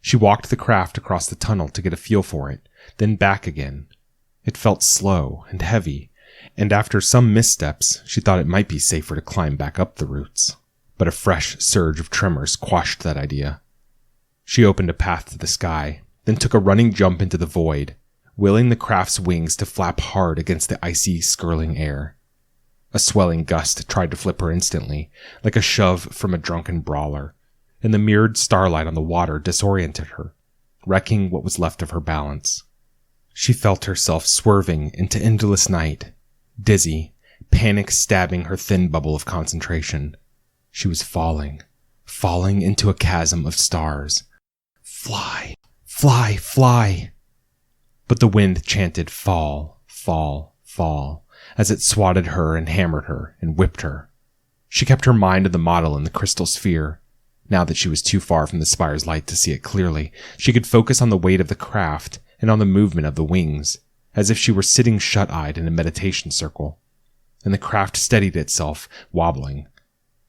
She walked the craft across the tunnel to get a feel for it, then back again. It felt slow and heavy, and after some missteps, she thought it might be safer to climb back up the roots. But a fresh surge of tremors quashed that idea. She opened a path to the sky, then took a running jump into the void, willing the craft's wings to flap hard against the icy, skirling air. A swelling gust tried to flip her instantly, like a shove from a drunken brawler, and the mirrored starlight on the water disoriented her, wrecking what was left of her balance. She felt herself swerving into endless night, dizzy, panic stabbing her thin bubble of concentration. She was falling into a chasm of stars. Fly, fly, fly! But the wind chanted fall, fall, fall, as it swatted her and hammered her and whipped her. She kept her mind on the model in the crystal sphere. Now that she was too far from the Spire's light to see it clearly, she could focus on the weight of the craft and on the movement of the wings, as if she were sitting shut-eyed in a meditation circle. And the craft steadied itself, wobbling.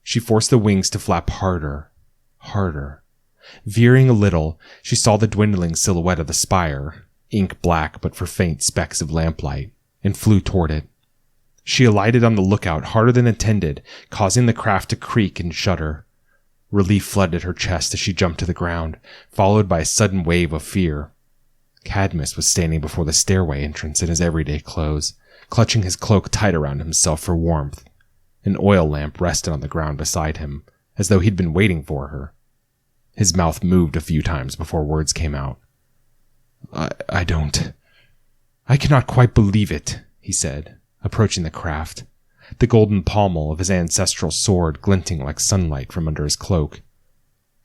She forced the wings to flap harder, harder. Veering a little, she saw the dwindling silhouette of the Spire, ink black but for faint specks of lamplight, and flew toward it. She alighted on the lookout harder than intended, causing the craft to creak and shudder. Relief flooded her chest as she jumped to the ground, followed by a sudden wave of fear. Cadmus was standing before the stairway entrance in his everyday clothes, clutching his cloak tight around himself for warmth. An oil lamp rested on the ground beside him, as though he'd been waiting for her. His mouth moved a few times before words came out. I cannot quite believe it, he said, approaching the craft, the golden pommel of his ancestral sword glinting like sunlight from under his cloak.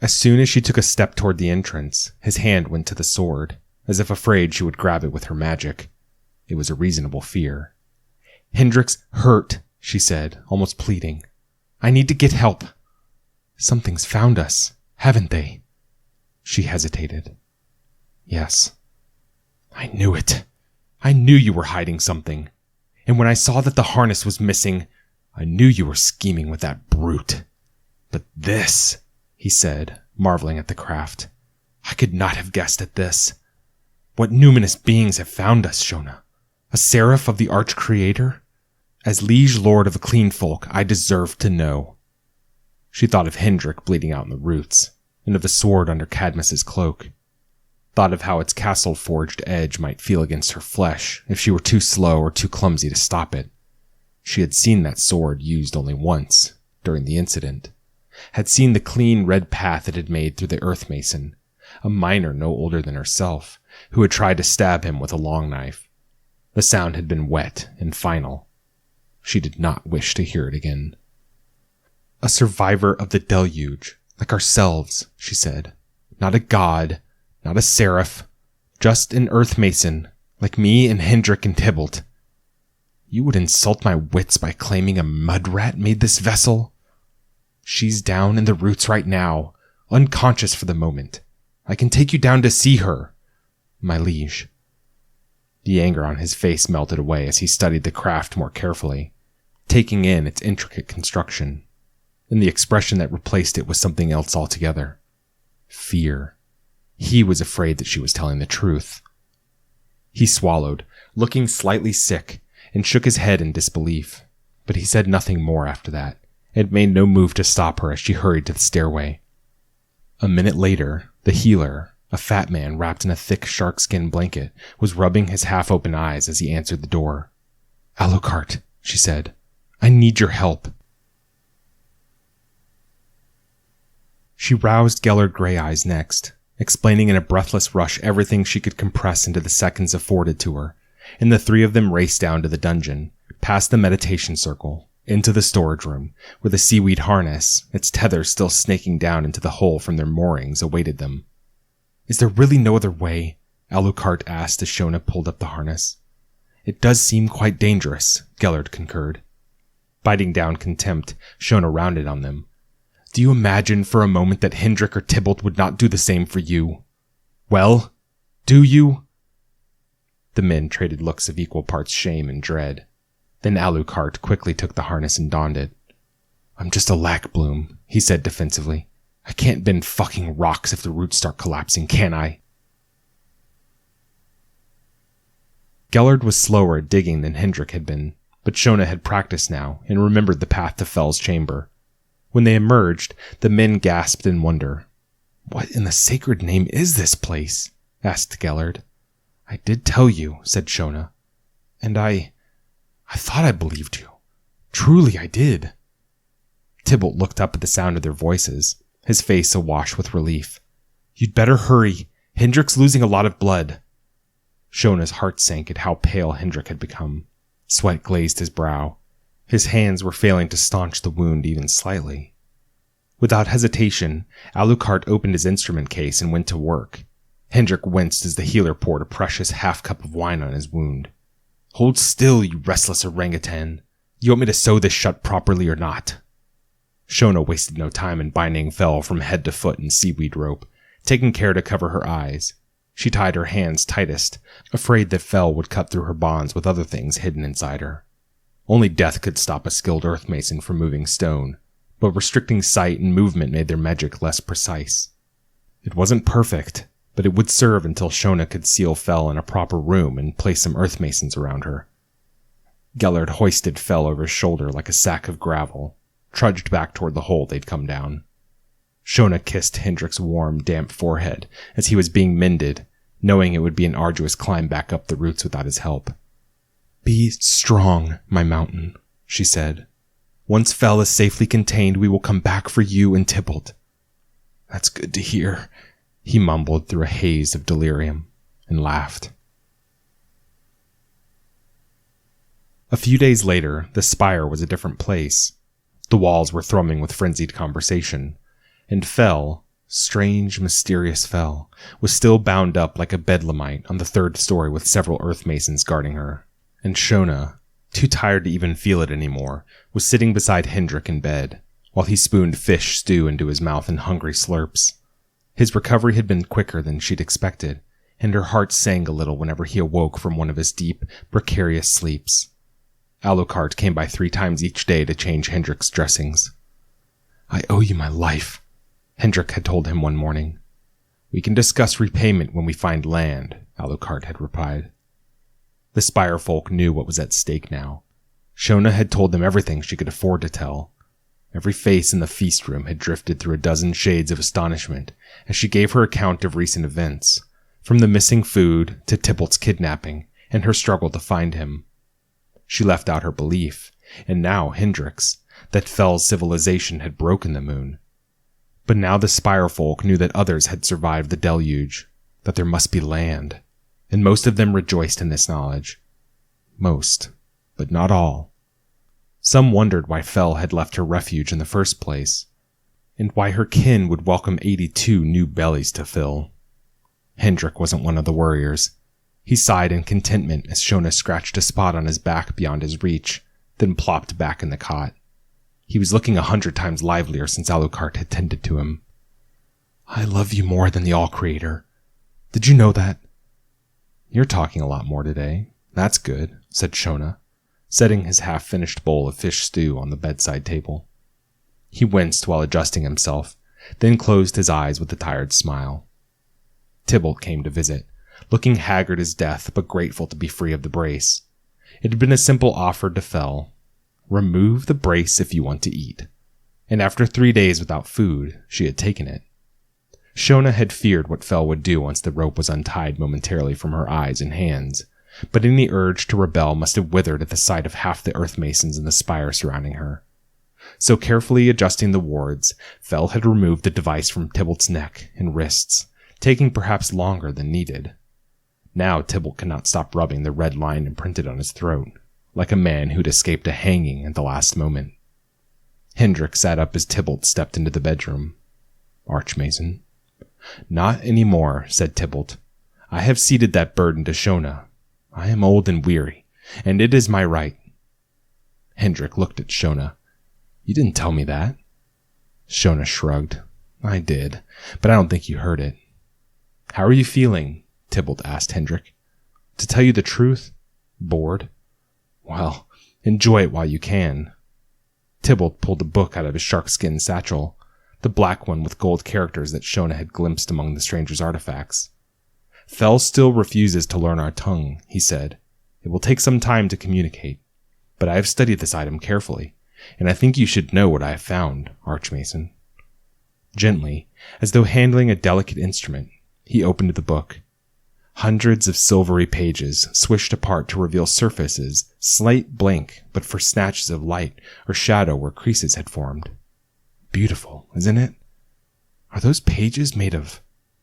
As soon as she took a step toward the entrance, his hand went to the sword, as if afraid she would grab it with her magic. It was a reasonable fear. Hendrik's hurt, she said, almost pleading. I need to get help. Something's found us, haven't they? She hesitated. Yes. I knew it. I knew you were hiding something. And when I saw that the harness was missing, I knew you were scheming with that brute. But this, he said, marveling at the craft. I could not have guessed at this. What numinous beings have found us, Shona? A seraph of the Arch-Creator? As liege lord of the clean folk, I deserve to know. She thought of Hendrik bleeding out in the roots, and of the sword under Cadmus's cloak. Thought of how its castle-forged edge might feel against her flesh if she were too slow or too clumsy to stop it. She had seen that sword used only once, during the incident. Had seen the clean red path it had made through the earthmason, a miner no older than herself, who had tried to stab him with a long knife. The sound had been wet and final. She did not wish to hear it again. A survivor of the deluge, like ourselves, she said. Not a god, not a seraph, just an earthmason, like me and Hendrik and Tybalt. You would insult my wits by claiming a mud rat made this vessel? She's down in the roots right now, unconscious for the moment. I can take you down to see her, my liege. The anger on his face melted away as he studied the craft more carefully, taking in its intricate construction, and the expression that replaced it was something else altogether. Fear. He was afraid that she was telling the truth. He swallowed, looking slightly sick, and shook his head in disbelief, but he said nothing more after that, and made no move to stop her as she hurried to the stairway. A minute later, the healer, a fat man wrapped in a thick sharkskin blanket, was rubbing his half-open eyes as he answered the door. Alucard, she said, I need your help. She roused Gellert Greyeyes next, explaining in a breathless rush everything she could compress into the seconds afforded to her, and the three of them raced down to the dungeon, past the meditation circle, into the storage room, where the seaweed harness, its tether still snaking down into the hole from their moorings, awaited them. Is there really no other way? Alucard asked as Shona pulled up the harness. It does seem quite dangerous, Gellert concurred. Biting down contempt, Shona rounded on them. Do you imagine for a moment that Hendrik or Tybalt would not do the same for you? Well, do you? The men traded looks of equal parts shame and dread. Then Alucard quickly took the harness and donned it. I'm just a lack bloom, he said defensively. I can't bend fucking rocks if the roots start collapsing, can I? Gellert was slower at digging than Hendrik had been, but Shona had practiced now and remembered the path to Fell's chamber. When they emerged, the men gasped in wonder. "What in the sacred name is this place?" asked Gellert. "I did tell you," said Shona. "And I thought I believed you. Truly I did." Tybalt looked up at the sound of their voices, his face awash with relief. "You'd better hurry. Hendrik's losing a lot of blood." Shona's heart sank at how pale Hendrik had become. Sweat glazed his brow. His hands were failing to staunch the wound even slightly. Without hesitation, Alucard opened his instrument case and went to work. Hendrik winced as the healer poured a precious half-cup of wine on his wound. "Hold still, you restless orangutan. You want me to sew this shut properly or not?" Shona wasted no time in binding Fel from head to foot in seaweed rope, taking care to cover her eyes. She tied her hands tightest, afraid that Fel would cut through her bonds with other things hidden inside her. Only death could stop a skilled earthmason from moving stone, but restricting sight and movement made their magic less precise. It wasn't perfect, but it would serve until Shona could seal Fel in a proper room and place some earthmasons around her. Gellert hoisted Fel over his shoulder like a sack of gravel, trudged back toward the hole they'd come down. Shona kissed Hendrik's warm, damp forehead as he was being mended, knowing it would be an arduous climb back up the roots without his help. "Be strong, my mountain," she said. "Once Fel is safely contained, we will come back for you and Tybalt." "That's good to hear," he mumbled through a haze of delirium, and laughed. A few days later, the Spire was a different place. The walls were thrumming with frenzied conversation, and Fel, strange, mysterious Fel, was still bound up like a bedlamite on the third story with several earthmasons guarding her. And Shona, too tired to even feel it anymore, was sitting beside Hendrik in bed, while he spooned fish stew into his mouth in hungry slurps. His recovery had been quicker than she'd expected, and her heart sang a little whenever he awoke from one of his deep, precarious sleeps. Alucard came by 3 times each day to change Hendrik's dressings. "I owe you my life," Hendrik had told him one morning. "We can discuss repayment when we find land," Alucard had replied. The Spire folk knew what was at stake now. Shona had told them everything she could afford to tell. Every face in the feast room had drifted through a dozen shades of astonishment as she gave her account of recent events, from the missing food to Tybalt's kidnapping and her struggle to find him. She left out her belief, and now Hendrik's, that Fel's civilization had broken the moon. But now the Spire folk knew that others had survived the deluge, that there must be land, and most of them rejoiced in this knowledge. Most, but not all. Some wondered why Fel had left her refuge in the first place, and why her kin would welcome 82 new bellies to fill. Hendrik wasn't one of the worriers. He sighed in contentment as Shona scratched a spot on his back beyond his reach, then plopped back in the cot. He was looking 100 times livelier since Alucard had tended to him. "I love you more than the All-Creator. Did you know that?" "You're talking a lot more today. That's good," said Shona, setting his half-finished bowl of fish stew on the bedside table. He winced while adjusting himself, then closed his eyes with a tired smile. Tybalt came to visit, looking haggard as death but grateful to be free of the brace. It had been a simple offer to Fel. Remove the brace if you want to eat. And after 3 days without food, she had taken it. Shona had feared what Fel would do once the rope was untied momentarily from her eyes and hands, but any urge to rebel must have withered at the sight of half the earthmasons in the Spire surrounding her. So carefully adjusting the wards, Fel had removed the device from Tybalt's neck and wrists, taking perhaps longer than needed. Now Tybalt could not stop rubbing the red line imprinted on his throat, like a man who'd escaped a hanging at the last moment. Hendrik sat up as Tybalt stepped into the bedroom. "Archmason." "Not any more," said Tybalt. "I have ceded that burden to Shona. I am old and weary, and it is my right." Hendrik looked at Shona. "You didn't tell me that." Shona shrugged. "I did, but I don't think you heard it." "How are you feeling?" Tybalt asked Hendrik. "To tell you the truth, bored." "Well, enjoy it while you can." Tybalt pulled a book out of his sharkskin satchel, the black one with gold characters that Shona had glimpsed among the stranger's artifacts. "Fel still refuses to learn our tongue," he said. "It will take some time to communicate, but I have studied this item carefully, and I think you should know what I have found, Archmason." Gently, as though handling a delicate instrument, he opened the book. Hundreds of silvery pages swished apart to reveal surfaces, slight blank but for snatches of light or shadow where creases had formed. Beautiful, isn't it? Are those pages made of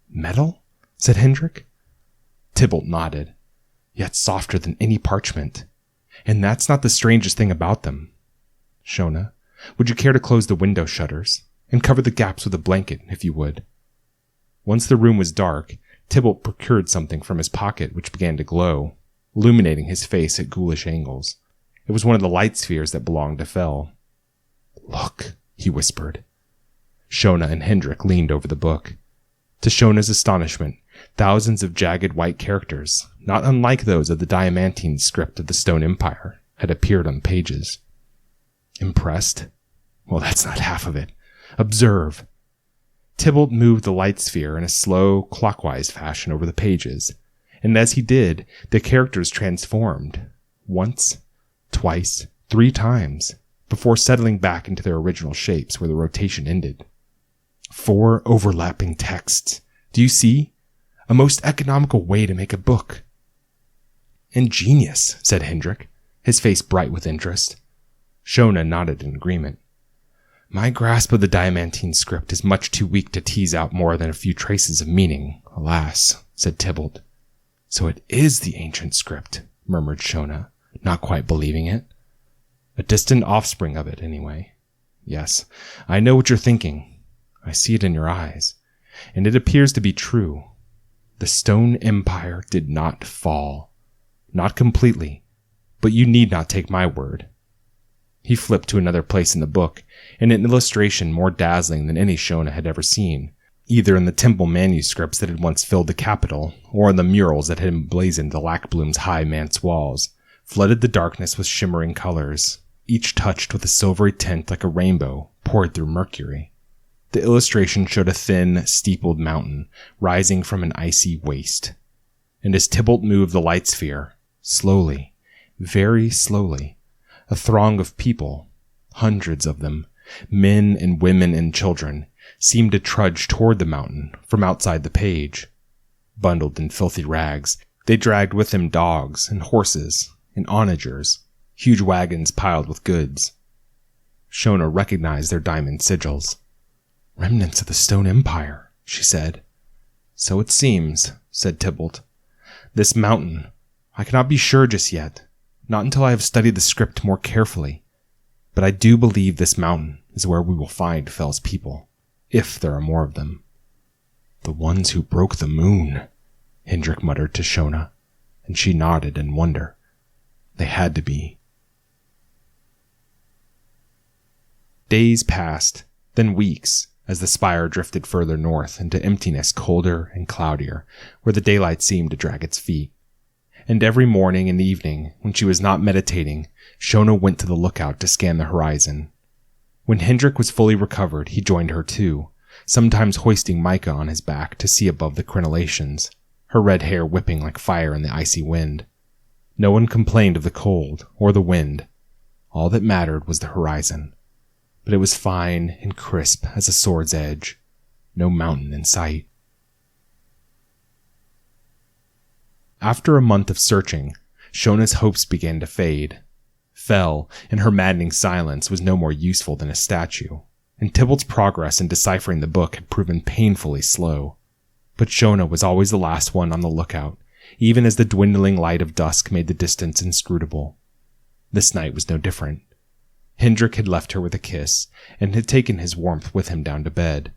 metal? Said Hendrik. Tybalt nodded. Yet softer than any parchment. And that's not the strangest thing about them. Shona, would you care to close the window shutters and cover the gaps with a blanket, if you would? Once the room was dark, Tybalt procured something from his pocket which began to glow, illuminating his face at ghoulish angles. It was one of the light spheres that belonged to Fel. Look, he whispered. Shona and Hendrik leaned over the book. To Shona's astonishment, thousands of jagged white characters, not unlike those of the diamantine script of the Stone Empire, had appeared on the pages. Impressed? Well, that's not half of it. Observe. Tybalt moved the light sphere in a slow, clockwise fashion over the pages, and as he did, the characters transformed. Once, twice, 3 times, before settling back into their original shapes where the rotation ended. 4 overlapping texts. Do you see? A most economical way to make a book. Ingenious, said Hendrik, his face bright with interest. Shona nodded in agreement. My grasp of the diamantine script is much too weak to tease out more than a few traces of meaning, alas, said Tybalt. So it is the ancient script, murmured Shona, not quite believing it. A distant offspring of it, anyway. Yes, I know what you're thinking. I see it in your eyes, and it appears to be true. The Stone Empire did not fall. Not completely, but you need not take my word. He flipped to another place in the book, and an illustration more dazzling than any Shona had ever seen, either in the temple manuscripts that had once filled the capital, or in the murals that had emblazoned the Lackbloom's high manse walls, flooded the darkness with shimmering colors, each touched with a silvery tint like a rainbow poured through mercury. The illustration showed a thin, steepled mountain rising from an icy waste. And as Tybalt moved the light sphere, slowly, very slowly, a throng of people, hundreds of them, men and women and children, seemed to trudge toward the mountain from outside the page. Bundled in filthy rags, they dragged with them dogs and horses and onagers, huge wagons piled with goods. Shona recognized their diamond sigils. Remnants of the Stone Empire, she said. So it seems, said Tybalt. This mountain, I cannot be sure just yet, not until I have studied the script more carefully, but I do believe this mountain is where we will find Fel's people, if there are more of them. The ones who broke the moon, Hendrik muttered to Shona, and she nodded in wonder. They had to be. Days passed, then weeks, as the Spire drifted further north into emptiness colder and cloudier, where the daylight seemed to drag its feet. And every morning and evening, when she was not meditating, Shona went to the lookout to scan the horizon. When Hendrik was fully recovered, he joined her too, sometimes hoisting Micah on his back to see above the crenellations, her red hair whipping like fire in the icy wind. No one complained of the cold or the wind. All that mattered was the horizon. But it was fine and crisp as a sword's edge. No mountain in sight. After a month of searching, Shona's hopes began to fade. Fel, in her maddening silence, was no more useful than a statue, and Tybalt's progress in deciphering the book had proven painfully slow. But Shona was always the last one on the lookout, even as the dwindling light of dusk made the distance inscrutable. This night was no different. Hendrik had left her with a kiss, and had taken his warmth with him down to bed.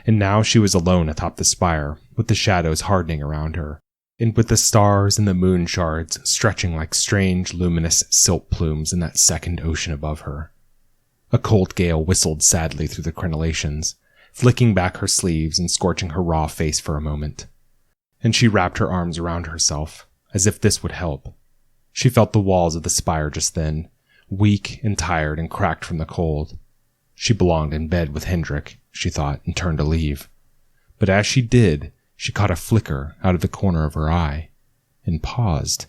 And now she was alone atop the spire, with the shadows hardening around her, and with the stars and the moon shards stretching like strange, luminous silt plumes in that second ocean above her. A cold gale whistled sadly through the crenellations, flicking back her sleeves and scorching her raw face for a moment. And she wrapped her arms around herself, as if this would help. She felt the walls of the spire just then, weak and tired and cracked from the cold. She belonged in bed with Hendrik, she thought, and turned to leave. But as she did, she caught a flicker out of the corner of her eye, and paused,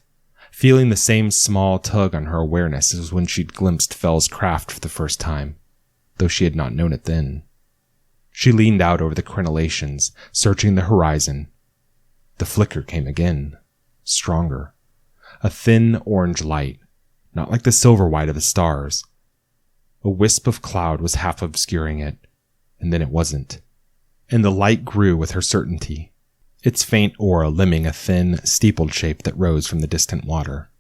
feeling the same small tug on her awareness as when she'd glimpsed Fel's craft for the first time, though she had not known it then. She leaned out over the crenellations, searching the horizon. The flicker came again, stronger. A thin orange light, not like the silver white of the stars. A wisp of cloud was half obscuring it, and then it wasn't. And the light grew with her certainty, its faint aura limning a thin, steepled shape that rose from the distant water.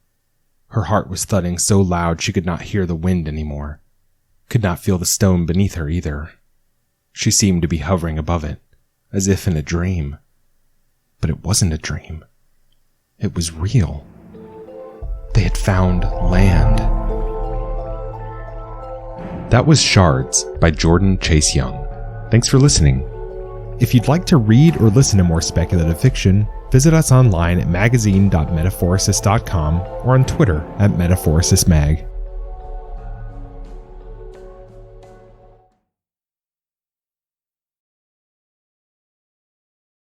Her heart was thudding so loud she could not hear the wind anymore, could not feel the stone beneath her either. She seemed to be hovering above it, as if in a dream. But it wasn't a dream. It was real. They had found land. That was Shards by Jordan Chase Young. Thanks for listening. If you'd like to read or listen to more speculative fiction, visit us online at magazine.metaphorosis.com or on Twitter at MetaphorosisMag.